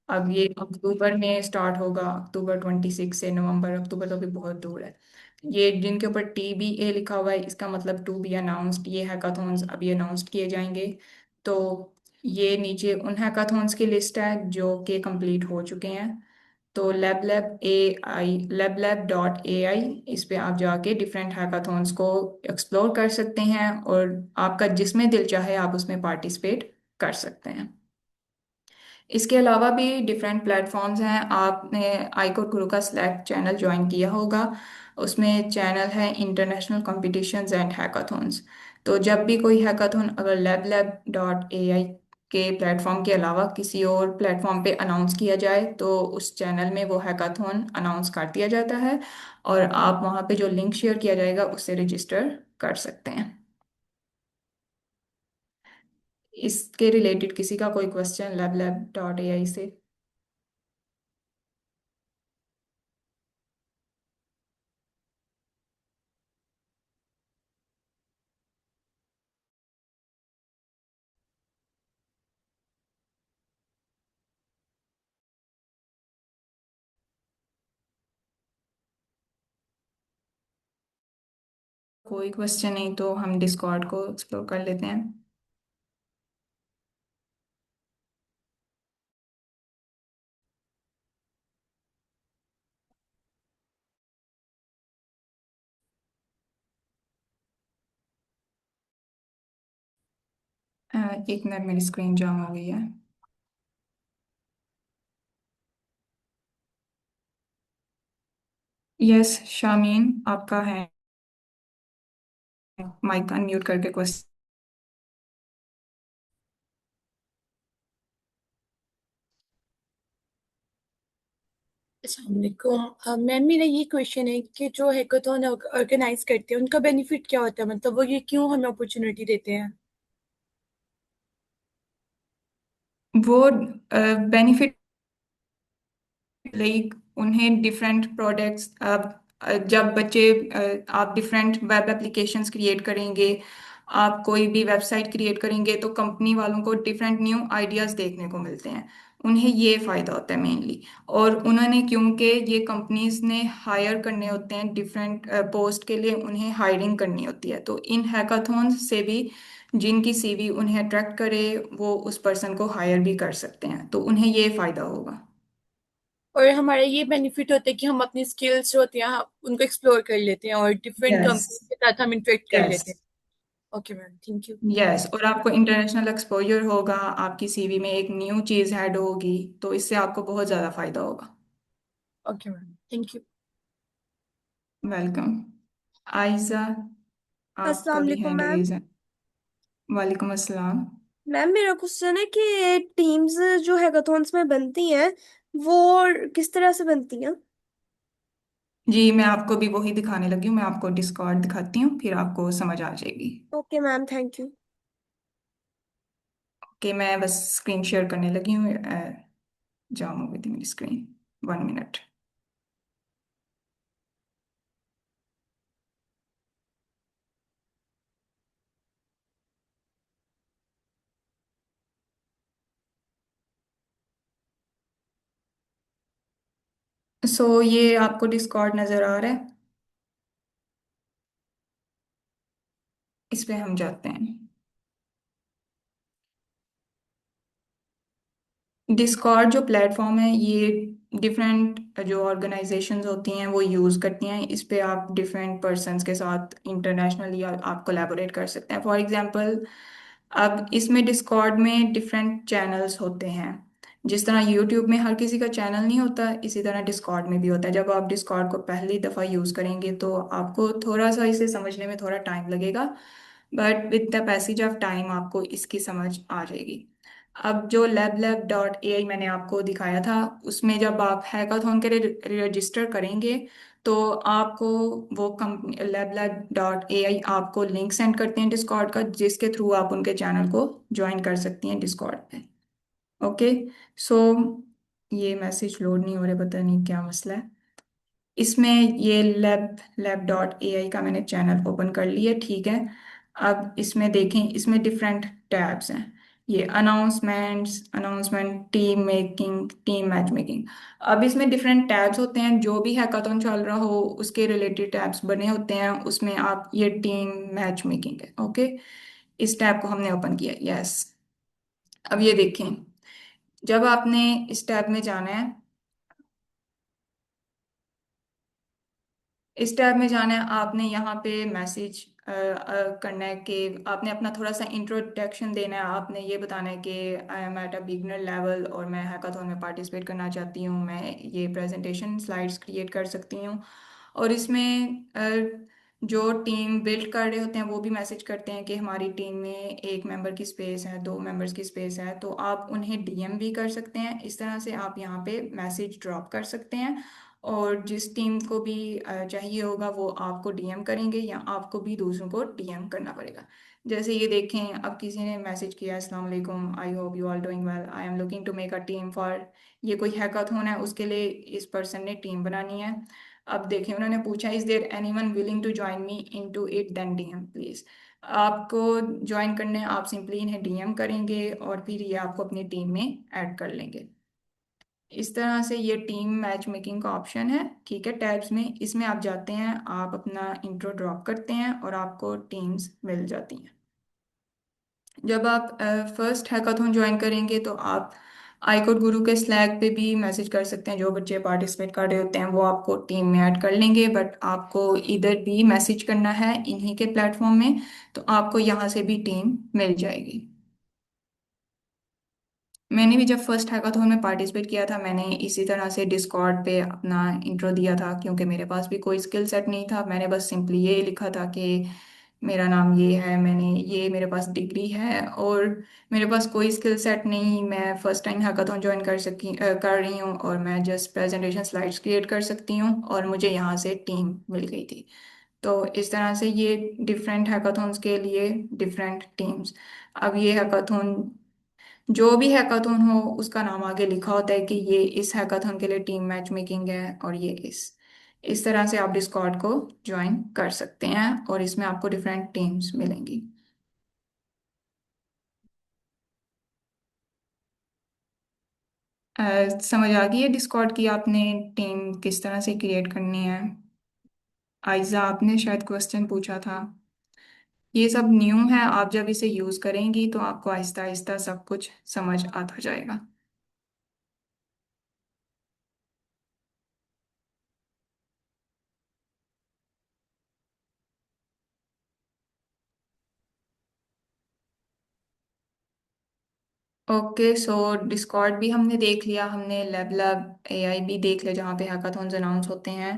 अब ये अक्टूबर में स्टार्ट होगा, अक्टूबर 26 से नवंबर, अक्टूबर तो अभी बहुत दूर है। ये जिनके ऊपर TBA लिखा हुआ है, इसका मतलब टू बी अनाउंस्ड, ये हैकाथॉन्स अभी अनाउंस्ड किए जाएंगे। तो ये नीचे उन हैकाथॉन्स की लिस्ट है जो कि कंप्लीट हो चुके हैं। तो lab.ai इस पे आप जाके डिफरेंट हैकाथॉन्स को एक्सप्लोर कर सकते हैं, और आपका जिसमें दिल चाहे आप उसमें पार्टिसिपेट कर सकते हैं। इसके अलावा भी डिफरेंट प्लेटफॉर्म्स हैं। आपने आईकोर गुरु का स्लैक चैनल ज्वाइन किया होगा, उसमें चैनल है इंटरनेशनल कॉम्पिटिशन्स एंड हैकाथॉन्स। तो जब भी कोई हैकाथॉन अगर lab.ai के प्लेटफॉर्म के अलावा किसी और प्लेटफॉर्म पे अनाउंस किया जाए तो उस चैनल में वो हैकाथॉन अनाउंस कर दिया जाता है, और आप वहाँ पे जो लिंक शेयर किया जाएगा उससे रजिस्टर कर सकते हैं। इसके रिलेटेड किसी का कोई क्वेश्चन lab.ai से? कोई क्वेश्चन नहीं तो हम डिस्कॉर्ड को एक्सप्लोर कर लेते हैं। एक मिनट, मेरी स्क्रीन जाम हो गई है। यस शामीन, आपका है माइक अनम्यूट करके क्वेश्चन। अस्सलाम वालेकुम मैम, मेरा ये क्वेश्चन है कि जो हैकाथॉन ऑर्गेनाइज करते हैं उनका बेनिफिट क्या होता है, मतलब वो ये क्यों हमें अपॉर्चुनिटी देते हैं? वो बेनिफिट लाइक उन्हें डिफरेंट प्रोडक्ट्स, अब जब बच्चे आप डिफरेंट वेब एप्लीकेशंस क्रिएट करेंगे, आप कोई भी वेबसाइट क्रिएट करेंगे तो कंपनी वालों को डिफरेंट न्यू आइडियाज़ देखने को मिलते हैं। उन्हें ये फ़ायदा होता है मेनली। और उन्होंने क्योंकि ये कंपनीज ने हायर करने होते हैं डिफरेंट पोस्ट के लिए, उन्हें हायरिंग करनी होती है, तो इन हैकाथॉन्स से भी जिनकी CV उन्हें अट्रैक्ट करे वो उस पर्सन को हायर भी कर सकते हैं, तो उन्हें ये फ़ायदा होगा। और हमारा ये बेनिफिट होता है कि हम अपनी स्किल्स जो होती हैं उनको एक्सप्लोर कर लेते हैं और डिफरेंट यस। कंपनी के साथ हम इंटरेक्ट कर यस। लेते हैं। Okay ma'am, thank you. Yes, और आपको इंटरनेशनल एक्सपोजर होगा, आपकी CV में एक न्यू चीज़ ऐड होगी, तो इससे आपको बहुत ज़्यादा फायदा होगा। Okay ma'am, thank you. Welcome. Aiza, आपका अस्सलाम भी वालेकुम हैंड मैम। रेज है। वालेकुम अस्सलाम। मैम मेरा क्वेश्चन है कि टीम्स जो हैकाथॉन्स में बनती हैं वो किस तरह से बनती हैं? जी, मैं आपको भी वही दिखाने लगी हूँ, मैं आपको डिस्कॉर्ड दिखाती हूँ फिर आपको समझ आ जाएगी। Okay ma'am, thank you. कि मैं बस स्क्रीन शेयर करने लगी हूँ। जाम हो गई थी मेरी स्क्रीन, 1 मिनट। ये आपको डिस्कॉर्ड नज़र आ रहा है, इस पे हम जाते हैं। डिस्कॉर्ड जो प्लेटफॉर्म है ये डिफरेंट जो ऑर्गेनाइजेशंस होती हैं वो यूज़ करती हैं। इस पे आप डिफरेंट पर्सन्स के साथ इंटरनेशनली आप कोलैबोरेट कर सकते हैं। फॉर एग्जांपल, अब इसमें डिस्कॉर्ड में डिफरेंट चैनल्स होते हैं। जिस तरह यूट्यूब में हर किसी का चैनल नहीं होता, इसी तरह डिस्कॉर्ड में भी होता है। जब आप डिस्कॉर्ड को पहली दफ़ा यूज़ करेंगे तो आपको थोड़ा सा इसे समझने में थोड़ा टाइम लगेगा, but with the passage of time आपको इसकी समझ आ जाएगी। अब जो lab.ai मैंने आपको दिखाया था, उसमें जब आप हैकाथॉन के लिए रजिस्टर करेंगे तो आपको वो कंपनी lab.ai आपको लिंक सेंड करते हैं डिस्कॉर्ड का, जिसके थ्रू आप उनके चैनल को ज्वाइन कर सकती हैं डिस्कॉर्ड पे। ओके। सो ये मैसेज लोड नहीं हो रहा, पता नहीं क्या मसला है इसमें। ये lab.ai का मैंने चैनल ओपन कर लिया, ठीक है। अब इसमें देखें, इसमें डिफरेंट टैब्स हैं। ये announcement, team making, team match making. अब इसमें डिफरेंट टैब्स होते हैं, जो भी हैकाथन चल रहा हो उसके रिलेटेड टैब्स बने होते हैं, उसमें आप ये टीम मैच मेकिंग है, ओके। इस टैब को हमने ओपन किया, यस। अब ये देखें, जब आपने इस टैब में जाना है, इस टैब में जाना है, आपने यहाँ पे मैसेज करना है कि आपने अपना थोड़ा सा इंट्रोडक्शन देना है। आपने ये बताना है कि I am at a beginner level और मैं हैकाथॉन में पार्टिसिपेट करना चाहती हूँ, मैं ये प्रेजेंटेशन स्लाइड्स क्रिएट कर सकती हूँ। और इसमें जो टीम बिल्ड कर रहे होते हैं वो भी मैसेज करते हैं कि हमारी टीम में एक मेंबर की स्पेस है, दो मेंबर्स की स्पेस है, तो आप उन्हें डीएम भी कर सकते हैं। इस तरह से आप यहाँ पे मैसेज ड्रॉप कर सकते हैं, और जिस टीम को भी चाहिए होगा वो आपको डीएम करेंगे, या आपको भी दूसरों को डीएम करना पड़ेगा। जैसे ये देखें, अब किसी ने मैसेज किया, अस्सलाम वालेकुम, I hope you all doing well, I am looking to make a team for, ये कोई हैकाथॉन है, उसके लिए इस पर्सन ने टीम बनानी है। अब देखें, उन्होंने पूछा is there anyone willing to join me into it, then DM please. आपको ज्वाइन करने, आप सिंपली इन्हें डीएम करेंगे और फिर ये आपको अपनी टीम में ऐड कर लेंगे। इस तरह से ये टीम मैच मेकिंग का ऑप्शन है, ठीक है, टैब्स में। इसमें आप जाते हैं, आप अपना इंट्रो ड्रॉप करते हैं और आपको टीम्स मिल जाती हैं। जब आप फर्स्ट हैकाथॉन ज्वाइन करेंगे तो आप आईकोड गुरु के स्लैक पे भी मैसेज कर सकते हैं। जो बच्चे पार्टिसिपेट कर रहे होते हैं वो आपको टीम में ऐड कर लेंगे, बट आपको इधर भी मैसेज करना है इन्हीं के प्लेटफॉर्म में, तो आपको यहाँ से भी टीम मिल जाएगी। मैंने भी जब फर्स्ट हैकाथॉन में पार्टिसिपेट किया था, मैंने इसी तरह से डिस्कॉर्ड पे अपना इंट्रो दिया था, क्योंकि मेरे पास भी कोई स्किल सेट नहीं था। मैंने बस सिंपली ये लिखा था कि मेरा नाम ये है, मैंने ये, मेरे पास डिग्री है और मेरे पास कोई स्किल सेट नहीं, मैं फर्स्ट टाइम हैकाथॉन ज्वाइन कर रही हूँ और मैं जस्ट प्रेजेंटेशन स्लाइड्स क्रिएट कर सकती हूँ, और मुझे यहाँ से टीम मिल गई थी। तो इस तरह से ये डिफरेंट हैकाथॉन्स के लिए डिफरेंट टीम्स। अब ये हैकाथॉन, जो भी हैकाथॉन हो उसका नाम आगे लिखा होता है कि ये इस हैकाथॉन के लिए टीम मैच मेकिंग है, और ये इस तरह से आप डिस्कॉर्ड को ज्वाइन कर सकते हैं, और इसमें आपको डिफरेंट टीम्स मिलेंगी। समझ आ गई है डिस्कॉर्ड की आपने टीम किस तरह से क्रिएट करनी है? आयजा, आपने शायद क्वेश्चन पूछा था। ये सब न्यू है, आप जब इसे यूज करेंगी तो आपको आहिस्ता आहिस्ता सब कुछ समझ आता जाएगा। ओके, सो डिस्कॉर्ड भी हमने देख लिया, हमने लैब लैब एआई भी देख लिया जहाँ पे हैकाथॉन्स अनाउंस होते हैं।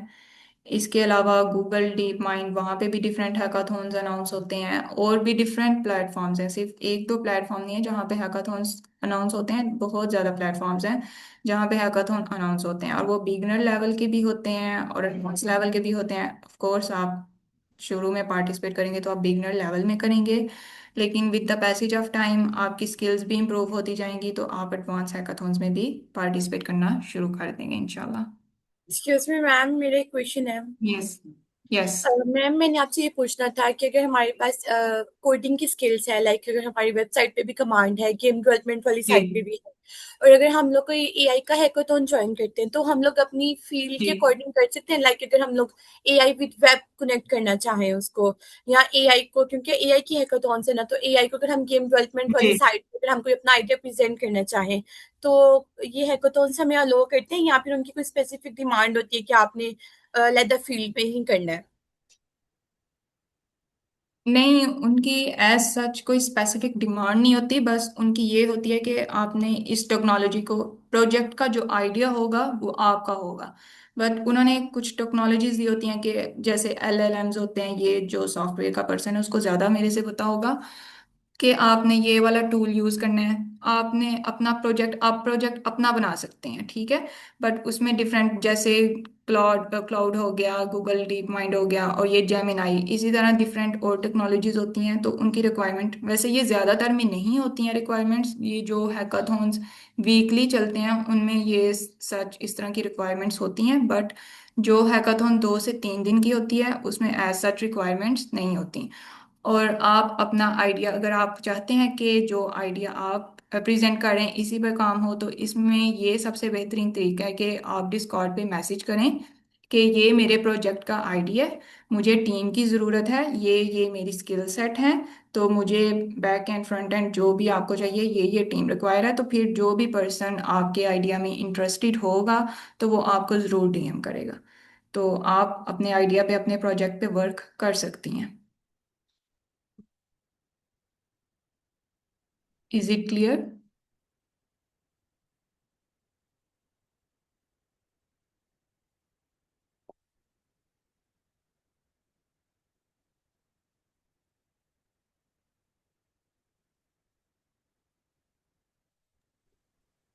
इसके अलावा गूगल डीप माइंड, वहाँ पे भी डिफरेंट हैकाथॉन्स अनाउंस होते हैं, और भी डिफरेंट प्लेटफॉर्म्स हैं। सिर्फ एक दो प्लेटफॉर्म नहीं है जहाँ पे हैकाथॉन्स अनाउंस होते हैं, बहुत ज़्यादा प्लेटफॉर्म्स हैं जहाँ पे हैकाथॉन अनाउंस होते हैं, और वो बिगनर लेवल के भी होते हैं और एडवांस लेवल के भी होते हैं। ऑफ कोर्स आप शुरू में पार्टिसिपेट करेंगे तो आप बिगनर लेवल में करेंगे, लेकिन with the passage of time आपकी स्किल्स भी इम्प्रूव होती जाएंगी, तो आप एडवांस हैकाथॉन्स में भी पार्टिसिपेट करना शुरू कर देंगे इंशाल्लाह। एक्सक्यूज मी मैम, मेरा एक क्वेश्चन है। यस, यस, मैम, मैंने आपसे ये पूछना था कि अगर हमारे पास कोडिंग की स्किल्स है, लाइक अगर हमारी वेबसाइट पे भी कमांड है, गेम डेवलपमेंट वाली जी, साइट पे भी है, और अगर हम लोग कोई एआई का हैकाथॉन ज्वाइन करते हैं तो हम लोग अपनी फील्ड जी, के अकॉर्डिंग कर सकते हैं। लाइक अगर हम लोग एआई विद वेब कनेक्ट करना चाहें उसको, या एआई को, क्योंकि एआई की हैकाथॉन है ना, तो एआई को अगर हम गेम डेवलपमेंट वाली जी। साइट पे अगर हम कोई अपना आइडिया प्रेजेंट करना चाहें, तो ये हैकाथॉन हमें अलो करते हैं, या फिर उनकी कोई स्पेसिफिक डिमांड होती है कि आपने लेदर फील्ड पे ही करना है? नहीं, उनकी एज सच कोई स्पेसिफिक डिमांड नहीं होती, बस उनकी ये होती है कि आपने इस टेक्नोलॉजी को, प्रोजेक्ट का जो आइडिया होगा वो आपका होगा। बट उन्होंने कुछ टेक्नोलॉजीज दी होती हैं कि जैसे एलएलएम्स होते हैं, ये जो सॉफ्टवेयर का पर्सन है उसको ज़्यादा मेरे से पता होगा, कि आपने ये वाला टूल यूज करना है, आपने अपना प्रोजेक्ट, आप प्रोजेक्ट अपना बना सकते हैं, ठीक है। बट उसमें डिफरेंट, जैसे क्लाउड क्लाउड हो गया, गूगल डीप माइंड हो गया, और ये जेमिनाई, इसी तरह डिफरेंट और टेक्नोलॉजीज होती हैं, तो उनकी रिक्वायरमेंट, वैसे ये ज़्यादातर में नहीं होती हैं रिक्वायरमेंट्स, ये जो हैकाथॉन्स वीकली चलते हैं उनमें ये सच इस तरह की रिक्वायरमेंट्स होती हैं, बट जो हैकाथॉन 2 से 3 दिन की होती है उसमें एज सच रिक्वायरमेंट्स नहीं होती। और आप अपना आइडिया, अगर आप चाहते हैं कि जो आइडिया आप प्रेजेंट कर रहे हैं इसी पर काम हो, तो इसमें ये सबसे बेहतरीन तरीका है कि आप डिस्कॉर्ड पे मैसेज करें कि ये मेरे प्रोजेक्ट का आइडिया है, मुझे टीम की ज़रूरत है, ये मेरी स्किल सेट है, तो मुझे बैक एंड फ्रंट एंड जो भी आपको चाहिए ये टीम रिक्वायर है। तो फिर जो भी पर्सन आपके आइडिया में इंटरेस्टेड होगा तो वो आपको ज़रूर डीएम करेगा। तो आप अपने आइडिया पे, अपने प्रोजेक्ट पे वर्क कर सकती हैं। Is it clear?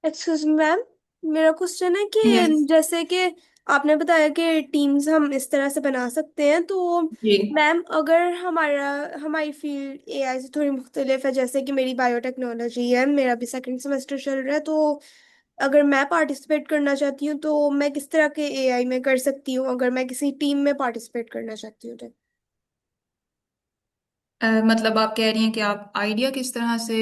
Excuse me ma'am, मेरा क्वेश्चन है कि यस जैसे कि आपने बताया कि टीम्स हम इस तरह से बना सकते हैं, तो जी। मैम अगर हमारी फील्ड एआई से थोड़ी मुख्तलिफ है, जैसे कि मेरी बायोटेक्नोलॉजी है, मेरा भी सेकंड सेमेस्टर चल रहा है, तो अगर मैं पार्टिसिपेट करना चाहती हूँ तो मैं किस तरह के एआई में कर सकती हूँ, अगर मैं किसी टीम में पार्टिसिपेट करना चाहती हूँ तो? मतलब आप कह रही हैं कि आप आइडिया किस तरह से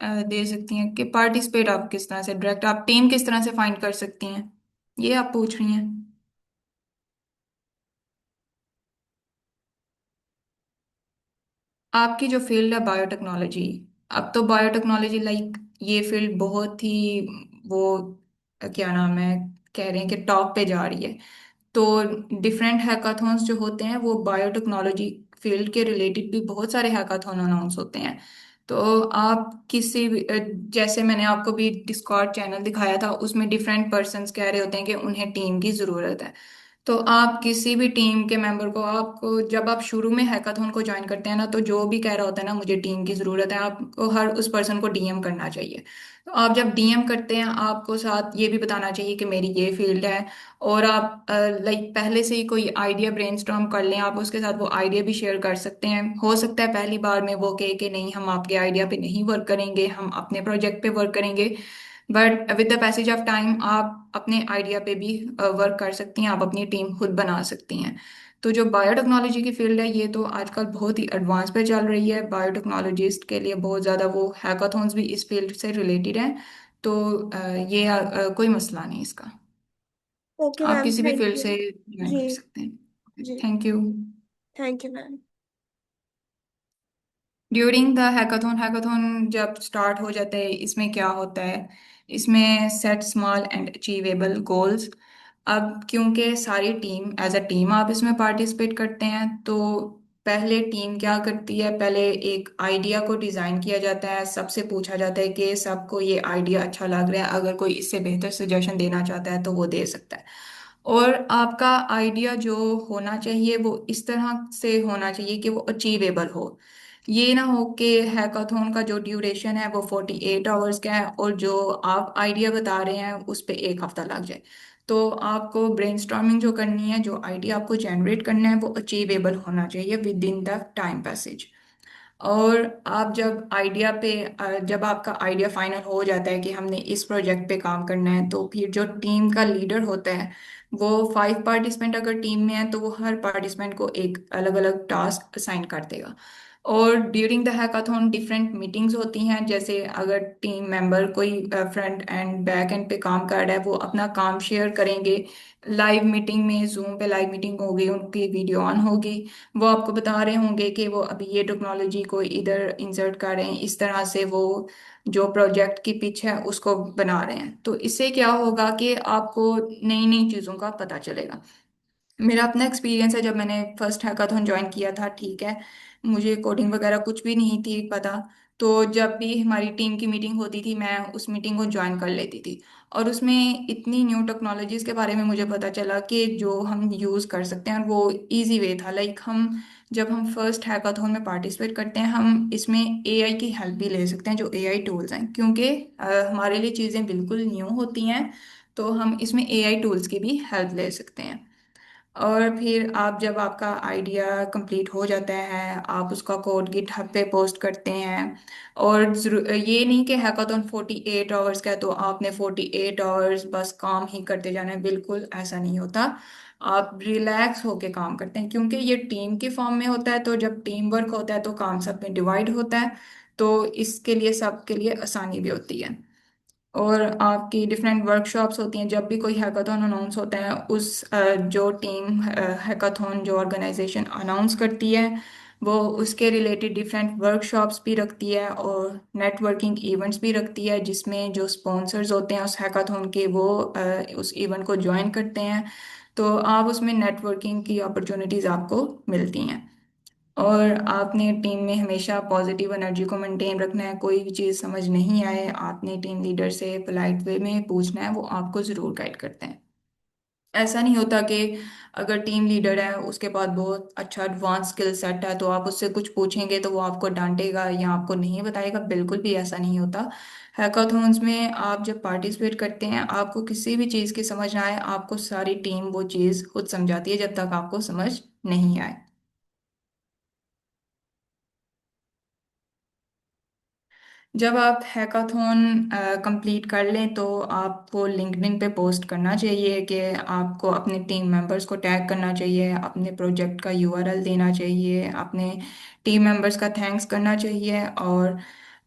दे सकती हैं, कि पार्टिसिपेट आप किस तरह से, डायरेक्ट आप टीम किस तरह से फाइंड कर सकती हैं, ये आप पूछ रही हैं? आपकी जो फील्ड है बायोटेक्नोलॉजी, अब तो बायोटेक्नोलॉजी लाइक ये फील्ड बहुत ही वो क्या नाम है, कह रहे हैं कि टॉप पे जा रही है। तो डिफरेंट हैकाथॉन्स जो होते हैं वो बायोटेक्नोलॉजी फील्ड के रिलेटेड भी बहुत सारे हैकाथॉन अनाउंस होते हैं। तो आप किसी भी जैसे मैंने आपको भी डिस्कॉर्ड चैनल दिखाया था, उसमें डिफरेंट पर्सन्स कह रहे होते हैं कि उन्हें टीम की ज़रूरत है। तो आप किसी भी टीम के मेंबर को, आपको जब आप शुरू में हैकाथॉन को ज्वाइन करते हैं ना, तो जो भी कह रहा होता है ना मुझे टीम की ज़रूरत है, आपको हर उस पर्सन को डीएम करना चाहिए। तो आप जब डीएम करते हैं आपको साथ ये भी बताना चाहिए कि मेरी ये फील्ड है, और आप लाइक पहले से ही कोई आइडिया ब्रेनस्टॉर्म कर लें, आप उसके साथ वो आइडिया भी शेयर कर सकते हैं। हो सकता है पहली बार में वो कहे कि नहीं हम आपके आइडिया पे नहीं वर्क करेंगे, हम अपने प्रोजेक्ट पे वर्क करेंगे, but with the passage of time आप अपने आइडिया पे भी वर्क कर सकती हैं, आप अपनी टीम खुद बना सकती हैं। तो जो बायोटेक्नोलॉजी की फील्ड है ये तो आजकल बहुत ही एडवांस पे चल रही है, बायोटेक्नोलॉजिस्ट के लिए बहुत ज़्यादा वो हैकाथॉन्स भी इस फील्ड से रिलेटेड हैं। तो ये कोई मसला नहीं इसका, ओके आप मैम, किसी भी थैंक फील्ड यू। से ज्वाइन जी। कर सकते हैं। जी। Thank you. Thank you ma'am. During the hackathon, hackathon जब स्टार्ट हो जाता है इसमें क्या होता है, इसमें set small and achievable goals. अब क्योंकि सारी टीम एज अ टीम आप इसमें पार्टिसिपेट करते हैं, तो पहले टीम क्या करती है, पहले एक आइडिया को डिज़ाइन किया जाता है, सबसे पूछा जाता है कि सबको ये आइडिया अच्छा लग रहा है, अगर कोई इससे बेहतर सजेशन देना चाहता है तो वो दे सकता है। और आपका आइडिया जो होना चाहिए वो इस तरह से होना चाहिए कि वो अचीवेबल हो। ये ना हो कि हैकाथॉन का जो ड्यूरेशन है वो 48 आवर्स का है और जो आप आइडिया बता रहे हैं उस पर एक हफ्ता लग जाए। तो आपको ब्रेनस्टॉर्मिंग जो करनी है, जो आइडिया आपको जनरेट करना है वो अचीवेबल होना चाहिए with in the time passage. और आप जब आइडिया पे जब आपका आइडिया फाइनल हो जाता है कि हमने इस प्रोजेक्ट पे काम करना है, तो फिर जो टीम का लीडर होता है वो 5 पार्टिसिपेंट अगर टीम में है तो वो हर पार्टिसिपेंट को एक अलग अलग टास्क असाइन कर देगा। और during the hackathon different meetings होती हैं, जैसे अगर टीम मेंबर कोई फ्रंट एंड बैक एंड पे काम कर रहा है वो अपना काम शेयर करेंगे लाइव मीटिंग में, जूम पे लाइव मीटिंग होगी, उनकी वीडियो ऑन होगी, वो आपको बता रहे होंगे कि वो अभी ये टेक्नोलॉजी को इधर इंसर्ट कर रहे हैं, इस तरह से वो जो प्रोजेक्ट की पिच है उसको बना रहे हैं। तो इससे क्या होगा कि आपको नई नई चीज़ों का पता चलेगा। मेरा अपना एक्सपीरियंस है, जब मैंने फर्स्ट हैकाथॉन ज्वाइन किया था, ठीक है, मुझे कोडिंग वगैरह कुछ भी नहीं थी पता, तो जब भी हमारी टीम की मीटिंग होती थी मैं उस मीटिंग को ज्वाइन कर लेती थी, और उसमें इतनी न्यू टेक्नोलॉजीज के बारे में मुझे पता चला कि जो हम यूज़ कर सकते हैं, और वो इजी वे था। लाइक हम जब हम फर्स्ट हैकाथॉन में पार्टिसिपेट करते हैं हम इसमें एआई की हेल्प भी ले सकते हैं, जो एआई टूल्स हैं, क्योंकि हमारे लिए चीज़ें बिल्कुल न्यू होती हैं, तो हम इसमें एआई टूल्स की भी हेल्प ले सकते हैं। और फिर आप जब आपका आइडिया कंप्लीट हो जाता है आप उसका कोड गिटहब पे पोस्ट करते हैं। और ये नहीं कि हैकाथॉन 48 आवर्स का है तो आपने 48 आवर्स बस काम ही करते जाना है, बिल्कुल ऐसा नहीं होता। आप रिलैक्स होके काम करते हैं, क्योंकि ये टीम की फॉर्म में होता है। तो जब टीम वर्क होता है तो काम सब में डिवाइड होता है, तो इसके लिए सबके लिए आसानी भी होती है। और आपकी डिफरेंट वर्कशॉप्स होती हैं। जब भी कोई हैकाथॉन अनाउंस होता है, उस जो टीम हैकाथॉन जो ऑर्गेनाइजेशन अनाउंस करती है, वो उसके रिलेटेड डिफरेंट वर्कशॉप्स भी रखती है और नेटवर्किंग इवेंट्स भी रखती है, जिसमें जो स्पॉन्सर्स होते हैं उस हैकाथॉन के, वो उस इवेंट को ज्वाइन करते हैं। तो आप उसमें नेटवर्किंग की अपॉर्चुनिटीज़ आपको मिलती हैं। और आपने टीम में हमेशा पॉजिटिव एनर्जी को मेंटेन रखना है। कोई भी चीज़ समझ नहीं आए, आपने टीम लीडर से पोलाइट वे में पूछना है, वो आपको ज़रूर गाइड करते हैं। ऐसा नहीं होता कि अगर टीम लीडर है उसके पास बहुत अच्छा एडवांस स्किल सेट है तो आप उससे कुछ पूछेंगे तो वो आपको डांटेगा या आपको नहीं बताएगा। बिल्कुल भी ऐसा नहीं होता। हैकाथॉन्स में आप जब पार्टिसिपेट करते हैं, आपको किसी भी चीज़ की समझ ना आए, आपको सारी टीम वो चीज़ खुद समझाती है जब तक आपको समझ नहीं आए। जब आप हैकाथॉन कंप्लीट कर लें तो आपको लिंक्डइन पे पोस्ट करना चाहिए कि आपको अपने टीम मेंबर्स को टैग करना चाहिए, अपने प्रोजेक्ट का यूआरएल देना चाहिए, अपने टीम मेंबर्स का थैंक्स करना चाहिए। और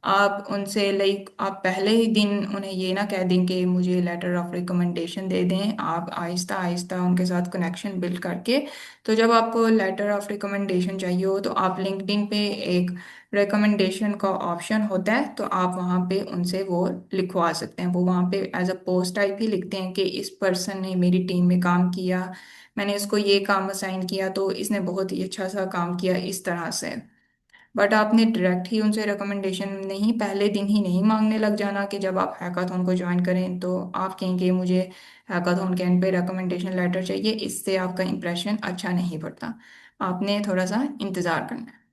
आप उनसे लाइक आप पहले ही दिन उन्हें ये ना कह दें कि मुझे लेटर ऑफ रिकमेंडेशन दे दें। आप आहिस्ता आहिस्ता उनके साथ कनेक्शन बिल्ड करके, तो जब आपको लेटर ऑफ रिकमेंडेशन चाहिए हो तो आप लिंक्डइन पे एक रिकमेंडेशन का ऑप्शन होता है, तो आप वहाँ पे उनसे वो लिखवा सकते हैं। वो वहाँ पे एज अ पोस्ट टाइप ही लिखते हैं कि इस पर्सन ने मेरी टीम में काम किया, मैंने इसको ये काम असाइन किया तो इसने बहुत ही अच्छा सा काम किया, इस तरह से। बट आपने डायरेक्ट ही उनसे रिकमेंडेशन नहीं, पहले दिन ही नहीं मांगने लग जाना कि जब आप हैकाथॉन को ज्वाइन करें तो आप कहेंगे मुझे हैकाथॉन के एंड पे रिकमेंडेशन लेटर चाहिए। इससे आपका इंप्रेशन अच्छा नहीं पड़ता। आपने थोड़ा सा इंतज़ार करना है।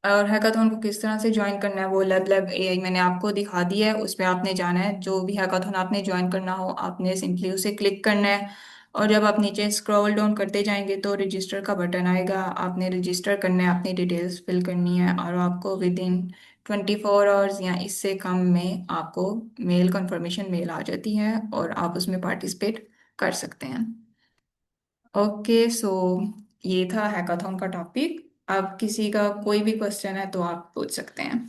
और हैकाथॉन को किस तरह से ज्वाइन करना है, वो लैब लैब एआई मैंने आपको दिखा दिया है। उस पर आपने जाना है, जो भी हैकाथॉन आपने ज्वाइन करना हो आपने सिंपली उसे क्लिक करना है। और जब आप नीचे स्क्रॉल डाउन करते जाएंगे तो रजिस्टर का बटन आएगा, आपने रजिस्टर करना है, अपनी डिटेल्स फिल करनी है, और आपको विद इन 24 आवर्स या इससे कम में आपको मेल कंफर्मेशन मेल आ जाती है और आप उसमें पार्टिसिपेट कर सकते हैं। ओके, सो ये था हैकाथॉन का टॉपिक। अब किसी का कोई भी क्वेश्चन है तो आप पूछ सकते हैं।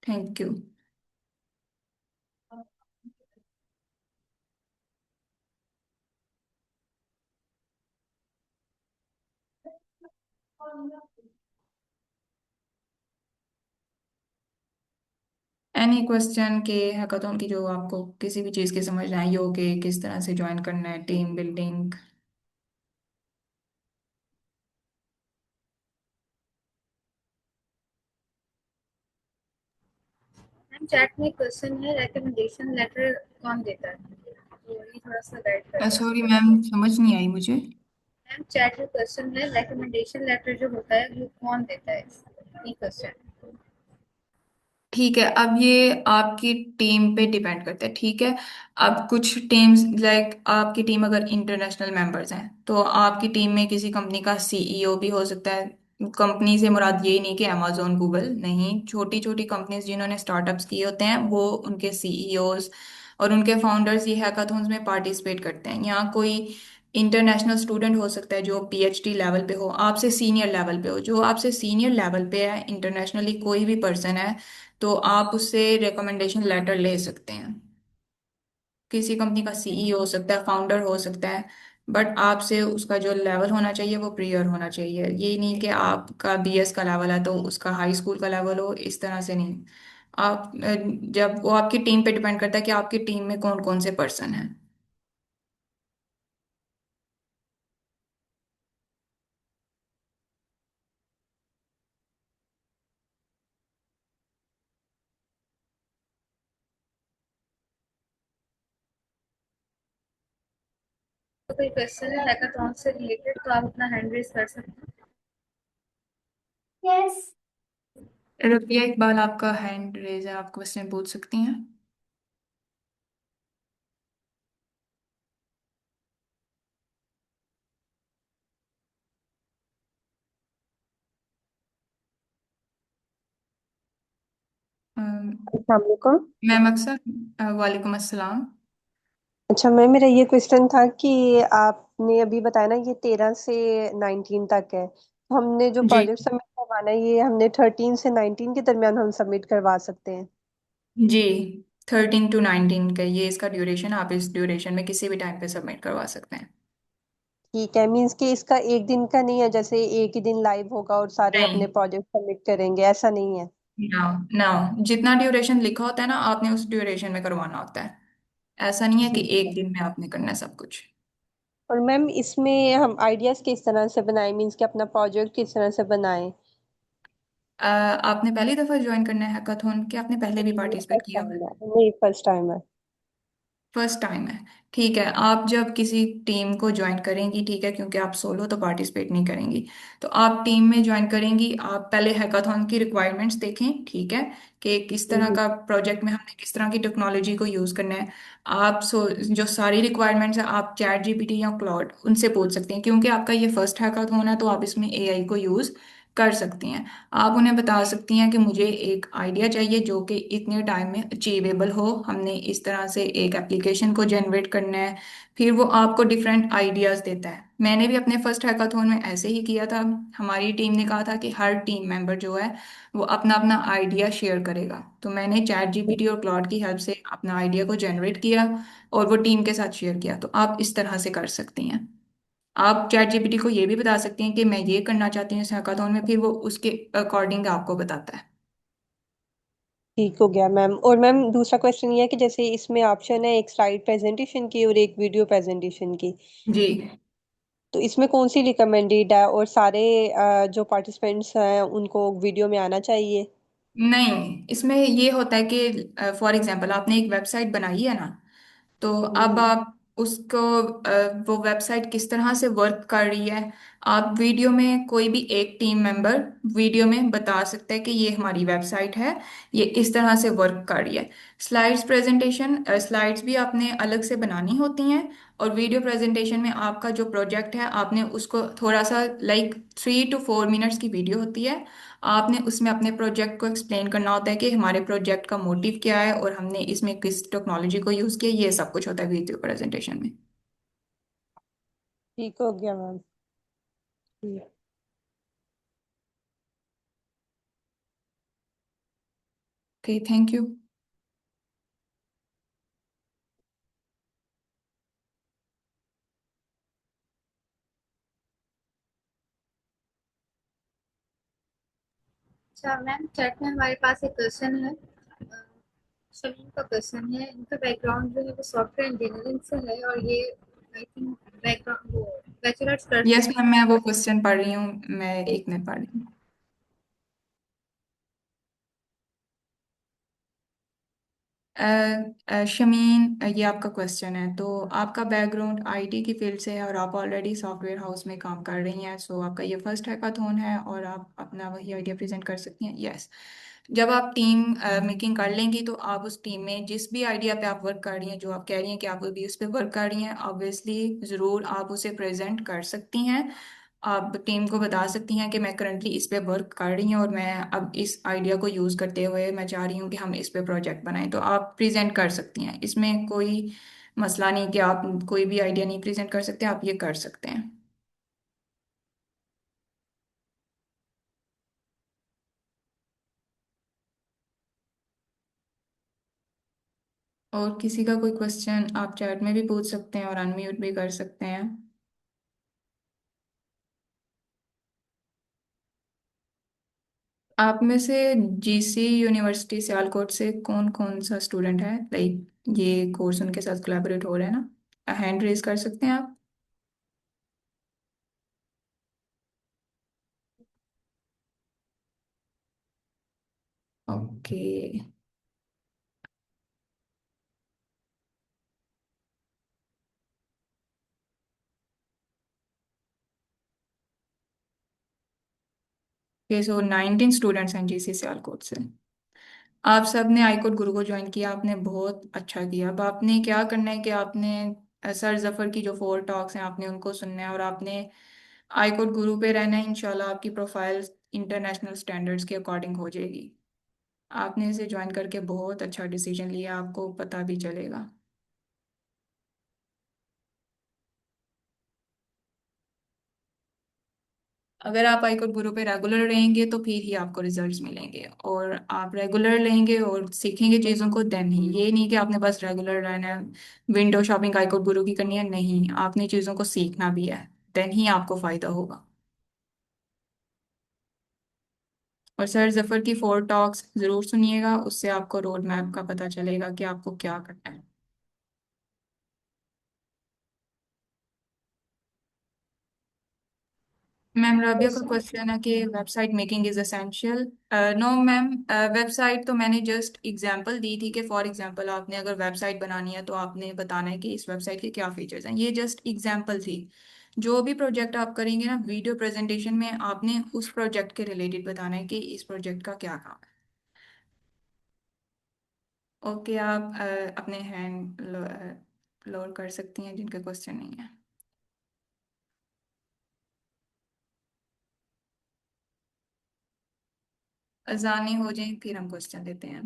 Thank you. एनी क्वेश्चन के हैकाथॉन की, जो आपको किसी भी चीज़ की समझ ना आई हो कि किस तरह से ज्वाइन करना है, टीम बिल्डिंग। मैम चैट में क्वेश्चन है, रिकमेंडेशन लेटर कौन देता है, तो ये थोड़ा सा गाइड कर दें। सॉरी मैम, समझ नहीं आई मुझे। मैम चैट में क्वेश्चन है, रिकमेंडेशन लेटर जो होता है वो कौन देता है, ये क्वेश्चन। ठीक है, अब ये आपकी टीम पे डिपेंड करता है। ठीक है, अब कुछ टीम्स लाइक आपकी टीम अगर इंटरनेशनल मेंबर्स हैं तो आपकी टीम में किसी कंपनी का सीईओ भी हो सकता है। कंपनी से मुराद ये नहीं कि अमेजोन गूगल नहीं, छोटी छोटी कंपनीज जिन्होंने स्टार्टअप्स किए होते हैं वो उनके सीईओज और उनके फाउंडर्स ये हैकाथॉन्स में पार्टिसिपेट करते हैं। यहाँ कोई इंटरनेशनल स्टूडेंट हो सकता है जो पीएचडी लेवल पे हो, आपसे सीनियर लेवल पे हो। जो आपसे सीनियर लेवल पे है इंटरनेशनली कोई भी पर्सन है, तो आप उससे रिकमेंडेशन लेटर ले सकते हैं। किसी कंपनी का सीईओ हो सकता है, फाउंडर हो सकता है, बट आपसे उसका जो लेवल होना चाहिए वो प्रियर होना चाहिए। ये नहीं कि आपका बीएस का लेवल है तो उसका हाई स्कूल का लेवल हो, इस तरह से नहीं। आप जब वो आपकी टीम पे डिपेंड करता है कि आपकी टीम में कौन कौन से पर्सन हैं। तो कोई क्वेश्चन है हैकाथॉन से रिलेटेड तो आप अपना हैंड रेज कर सकते हैं। यस। रबिया इकबाल, आपका हैंड रेज है, आप क्वेश्चन पूछ सकती हैं। अस्सलाम वालेकुम। मैम अक्सर, वालेकुम अस्सलाम। अच्छा मैम, मेरा ये क्वेश्चन था कि आपने अभी बताया ना ये 13 से 19 तक है, तो हमने जो जी प्रोजेक्ट सबमिट करवाना है ये हमने 13 से 19 के दरमियान हम सबमिट करवा सकते हैं? जी, 13 to 19 का ये इसका ड्यूरेशन, आप इस ड्यूरेशन में किसी भी टाइम पे सबमिट करवा सकते हैं। ठीक है, मीन्स कि इसका एक दिन का नहीं है, जैसे एक ही दिन लाइव होगा और सारे अपने नहीं, प्रोजेक्ट सबमिट करेंगे, ऐसा नहीं है? ना ना, जितना ड्यूरेशन लिखा होता है ना आपने उस ड्यूरेशन में करवाना होता है। ऐसा नहीं है कि ठीक एक है। दिन में आपने करना है सब कुछ। और मैम इसमें हम आइडियाज किस तरह से बनाएं, मीन्स कि अपना प्रोजेक्ट किस तरह से बनाएं? आपने पहली दफा ज्वाइन करना है हैकाथॉन कि आपने पहले भी नहीं, पार्टिसिपेट फर्स्ट किया हुआ टाइम है? है, नहीं फर्स्ट टाइम है। फर्स्ट टाइम है। ठीक है, आप जब किसी टीम को ज्वाइन करेंगी, ठीक है, क्योंकि आप सोलो तो पार्टिसिपेट नहीं करेंगी, तो आप टीम में ज्वाइन करेंगी, आप पहले हैकाथॉन की रिक्वायरमेंट्स देखें, ठीक है, कि किस तरह हम्म। का प्रोजेक्ट में हमने किस तरह की टेक्नोलॉजी को यूज़ करना है। जो सारी रिक्वायरमेंट्स है आप चैट जीपीटी या क्लाउड उनसे पूछ सकते हैं, क्योंकि आपका ये फर्स्ट हैकाथॉन है तो आप इसमें एआई को यूज़ कर सकती हैं। आप उन्हें बता सकती हैं कि मुझे एक आइडिया चाहिए जो कि इतने टाइम में अचीवेबल हो, हमने इस तरह से एक एप्लीकेशन को जनरेट करना है। फिर वो आपको डिफरेंट आइडियाज़ देता है। मैंने भी अपने फर्स्ट हैकाथॉन में ऐसे ही किया था। हमारी टीम ने कहा था कि हर टीम मेंबर जो है वो अपना अपना आइडिया शेयर करेगा, तो मैंने चैट जीपीटी और क्लाउड की हेल्प से अपना आइडिया को जनरेट किया और वो टीम के साथ शेयर किया। तो आप इस तरह से कर सकती हैं। आप चैट जीपीटी को ये भी बता सकती हैं कि मैं ये करना चाहती हूँ इस हैकाथॉन में, फिर वो उसके अकॉर्डिंग आपको बताता है। ठीक हो गया मैम। और मैम दूसरा क्वेश्चन ये है कि जैसे इसमें ऑप्शन है एक स्लाइड प्रेजेंटेशन की और एक वीडियो प्रेजेंटेशन की, जी, तो इसमें कौन सी रिकमेंडेड है? और सारे जो पार्टिसिपेंट्स हैं उनको वीडियो में आना चाहिए? नहीं, इसमें ये होता है कि फॉर एग्जांपल आपने एक वेबसाइट बनाई है ना, तो अब हम्म। आप उसको वो वेबसाइट किस तरह से वर्क कर रही है, आप वीडियो में कोई भी एक टीम मेंबर वीडियो में बता सकते हैं कि ये हमारी वेबसाइट है, ये इस तरह से वर्क कर रही है। स्लाइड्स भी आपने अलग से बनानी होती हैं, और वीडियो प्रेजेंटेशन में आपका जो प्रोजेक्ट है आपने उसको थोड़ा सा लाइक 3 to 4 मिनट्स की वीडियो होती है, आपने उसमें अपने प्रोजेक्ट को एक्सप्लेन करना होता है कि हमारे प्रोजेक्ट का मोटिव क्या है और हमने इसमें किस टेक्नोलॉजी को यूज़ किया, ये सब कुछ होता है वीडियो प्रेजेंटेशन में। ठीक हो गया मैम। Okay, thank you. अच्छा मैम, चैट में हमारे पास एक क्वेश्चन है। शमीन का क्वेश्चन है, इनका बैकग्राउंड जो है वो सॉफ्टवेयर इंजीनियरिंग से है और ये आई थिंक बैकग्राउंड वो बैचलर्स करते यस हैं। मैम, मैं वो क्वेश्चन पढ़ रही हूँ, मैं एक मिनट पढ़ रही हूँ। शमीन, ये आपका क्वेश्चन है, तो आपका बैकग्राउंड आईटी की फील्ड से है और आप ऑलरेडी सॉफ्टवेयर हाउस में काम कर रही हैं, सो आपका ये फर्स्ट हैकाथॉन है और आप अपना वही आइडिया प्रेजेंट कर सकती हैं। यस, जब आप टीम मेकिंग कर लेंगी तो आप उस टीम में जिस भी आइडिया पे आप वर्क कर रही हैं, जो आप कह रही हैं कि आप अभी उस पर वर्क कर रही हैं, ऑब्वियसली ज़रूर आप उसे प्रेजेंट कर सकती हैं। आप टीम को बता सकती हैं कि मैं करंटली इस पे वर्क कर रही हूँ और मैं अब इस आइडिया को यूज़ करते हुए मैं चाह रही हूँ कि हम इस पे प्रोजेक्ट बनाएं, तो आप प्रेजेंट कर सकती हैं। इसमें कोई मसला नहीं कि आप कोई भी आइडिया नहीं प्रेजेंट कर सकते, आप ये कर सकते हैं। और किसी का कोई क्वेश्चन आप चैट में भी पूछ सकते हैं और अनम्यूट भी कर सकते हैं। आप में से जीसी यूनिवर्सिटी सियालकोट से कौन कौन सा स्टूडेंट है, लाइक ये कोर्स उनके साथ कोलैबोरेट हो रहा है ना? हैंड रेज कर सकते हैं आप। ओके। ओके, सो 19 स्टूडेंट्स हैं जीसी सियालकोट से। आप सब ने आईकोट गुरु को ज्वाइन किया, आपने बहुत अच्छा किया। अब आपने क्या करना है कि आपने सर जफर की जो 4 टॉक्स हैं आपने उनको सुनना है और आपने आईकोट गुरु पे रहना है। इंशाल्लाह आपकी प्रोफाइल इंटरनेशनल स्टैंडर्ड्स के अकॉर्डिंग हो जाएगी। आपने इसे ज्वाइन करके बहुत अच्छा डिसीजन लिया, आपको पता भी चलेगा। अगर आप आईकोड गुरु पे रेगुलर रहेंगे तो फिर ही आपको रिजल्ट्स मिलेंगे, और आप रेगुलर लेंगे और सीखेंगे चीज़ों को देन ही। ये नहीं कि आपने बस रेगुलर रहना है, विंडो शॉपिंग आईकोड गुरु की करनी है, नहीं, आपने चीज़ों को सीखना भी है, देन ही आपको फायदा होगा। और सर जफर की 4 टॉक्स ज़रूर सुनिएगा, उससे आपको रोड मैप का पता चलेगा कि आपको क्या करना है। मैम राबिया का क्वेश्चन है कि website making is essential. No ma'am, website तो मैंने जस्ट एग्जांपल दी थी कि फॉर एग्जांपल आपने अगर वेबसाइट बनानी है तो आपने बताना है कि इस वेबसाइट के क्या फीचर्स हैं, ये जस्ट एग्जांपल थी। जो भी प्रोजेक्ट आप करेंगे ना वीडियो प्रेजेंटेशन में, आपने उस प्रोजेक्ट के रिलेटेड बताना है कि इस प्रोजेक्ट का क्या काम है। ओके, आप अपने हैंड लोड कर सकती हैं जिनका क्वेश्चन नहीं है। अजानी हो जाए फिर हम क्वेश्चन देते हैं।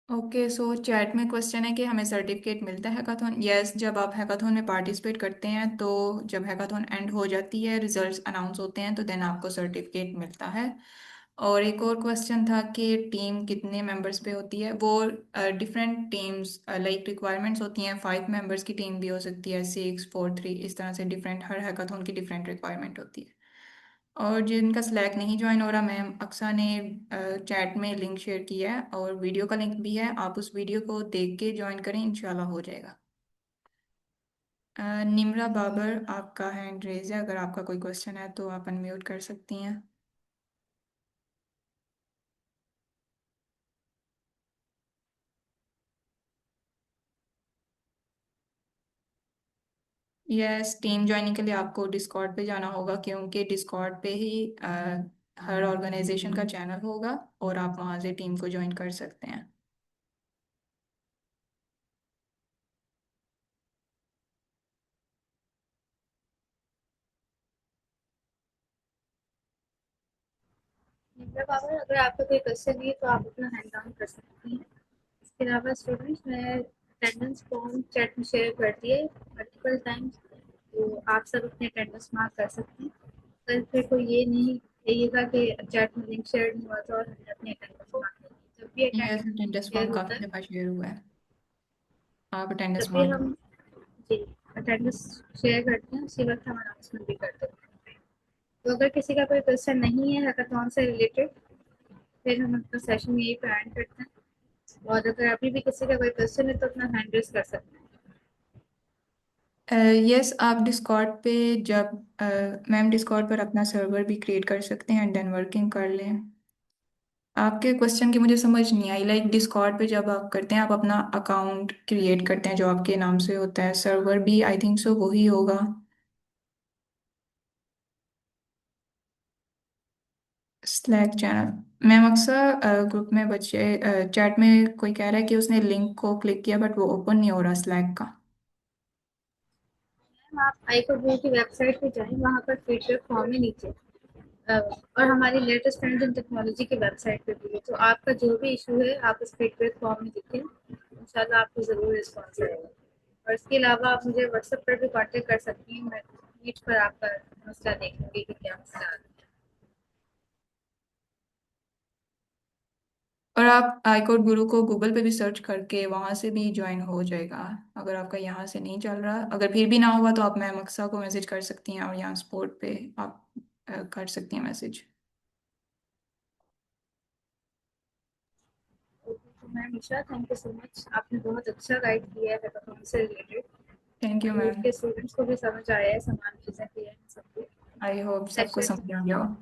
ओके, सो चैट में क्वेश्चन है कि हमें सर्टिफिकेट मिलता है हैकाथॉन। यस, जब आप हैकाथॉन में पार्टिसिपेट करते हैं तो जब हैकाथॉन एंड हो जाती है, रिजल्ट्स अनाउंस होते हैं, तो देन आपको सर्टिफिकेट मिलता है। और एक और क्वेश्चन था कि टीम कितने मेंबर्स पे होती है। वो डिफरेंट टीम्स लाइक रिक्वायरमेंट्स होती हैं, 5 मेंबर्स की टीम भी हो सकती है, 6, 4, 3, इस तरह से डिफरेंट, हर हैकाथॉन की डिफरेंट रिक्वायरमेंट होती है। और जिनका स्लैक नहीं ज्वाइन हो रहा, मैम अक्सा ने चैट में लिंक शेयर किया है और वीडियो का लिंक भी है, आप उस वीडियो को देख के ज्वाइन करें, इंशाल्लाह हो जाएगा। निम्रा बाबर, आपका हैंड रेज है, अगर आपका कोई क्वेश्चन है तो आप अनम्यूट कर सकती हैं। यस, टीम ज्वाइनिंग के लिए आपको डिस्कॉर्ड पे जाना होगा, क्योंकि डिस्कॉर्ड पे ही हर ऑर्गेनाइजेशन का चैनल होगा और आप वहाँ से टीम को ज्वाइन कर सकते हैं। निम्रा बाबर, अगर आपका कोई क्वेश्चन नहीं है तो आप अपना हैंड डाउन कर सकती हैं। इसके अलावा स्टूडेंट्स, मैं अटेंडेंस फॉर्म चैट में शेयर कर दिए मल्टीपल टाइम्स, तो आप सब अपने अटेंडेंस मार्क कर सकते हैं। कल फिर कोई ये नहीं कहिएगा कि चैट में लिंक शेयर नहीं हुआ था और हमने अपने अटेंडेंस मार्क कर दी। जब भी yes, attendance attendance share form होता काफ़ी है, दफ़ा शेयर हुआ है, आप जब अटेंडेंस भी मार्क। हम जी अटेंडेंस शेयर करते हैं उसी वक्त हम अनाउंसमेंट भी करते हैं। तो अगर किसी का कोई क्वेश्चन नहीं है हैकाथॉन से रिलेटेड, फिर हम अपना सेशन यही पे एंड करते हैं। और अगर अभी भी किसी का कोई क्वेश्चन है तो अपना हैंड रेज कर सकते हैं। यस, आप डिस्कॉर्ड पे जब मैम डिस्कॉर्ड पर अपना सर्वर भी क्रिएट कर सकते हैं एंड देन वर्किंग कर लें। आपके क्वेश्चन की मुझे समझ नहीं आई। लाइक डिस्कॉर्ड पे जब आप करते हैं, आप अपना अकाउंट क्रिएट करते हैं जो आपके नाम से होता है, सर्वर भी आई थिंक सो वही होगा। स्लैक चैनल मैम, अक्सर ग्रुप में बच्चे चैट में कोई कह रहा है कि उसने लिंक को क्लिक किया बट वो ओपन नहीं हो रहा स्लैक का। मैम आप iCodeGuru की वेबसाइट पे जाएं, वहाँ पर फीडबैक फॉर्म है नीचे। और हमारी लेटेस्ट ट्रेंड्स इन टेक्नोलॉजी की वेबसाइट पे भी है, तो आपका जो भी इशू है आप उस फीडबैक फॉर्म में लिखें, इंशाल्लाह आपको ज़रूर रिस्पॉन्स आएगा। और इसके अलावा आप मुझे व्हाट्सएप पर भी कांटेक्ट कर सकती हैं, मैं मीट पर आपका मसला देखूंगी कि क्या मसला आ रहा है। और आप iCode गुरु को गूगल पे भी सर्च करके वहां से भी ज्वाइन हो जाएगा। अगर आपका यहाँ से नहीं चल रहा, अगर फिर भी ना हुआ तो आप मैम अक्सा को मैसेज कर सकती हैं और यहाँ सपोर्ट पे आप कर सकती हैं मैसेज। तो ma'am Isha, thank you so much, आपने बहुत अच्छा गाइड किया है हैकाथॉन से related. Thank you I hope ma'am. के स्टूडेंट्स को भी समझ आया है, समान चीज़ें की है सबको। आई होप सबको सेशन समझ आ गया हो।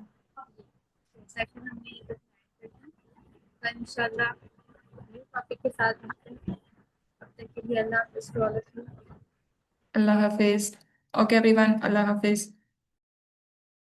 सेशन हमने यहीं पे end करना है। कल इंशाल्लाह न्यू टॉपिक के साथ मिलते हैं। तब तक के लिए अल्लाह हाफ़िज़ टू ऑल ऑफ यू। अल्लाह हाफिज। ओके एवरीवन, अल्लाह हाफिज।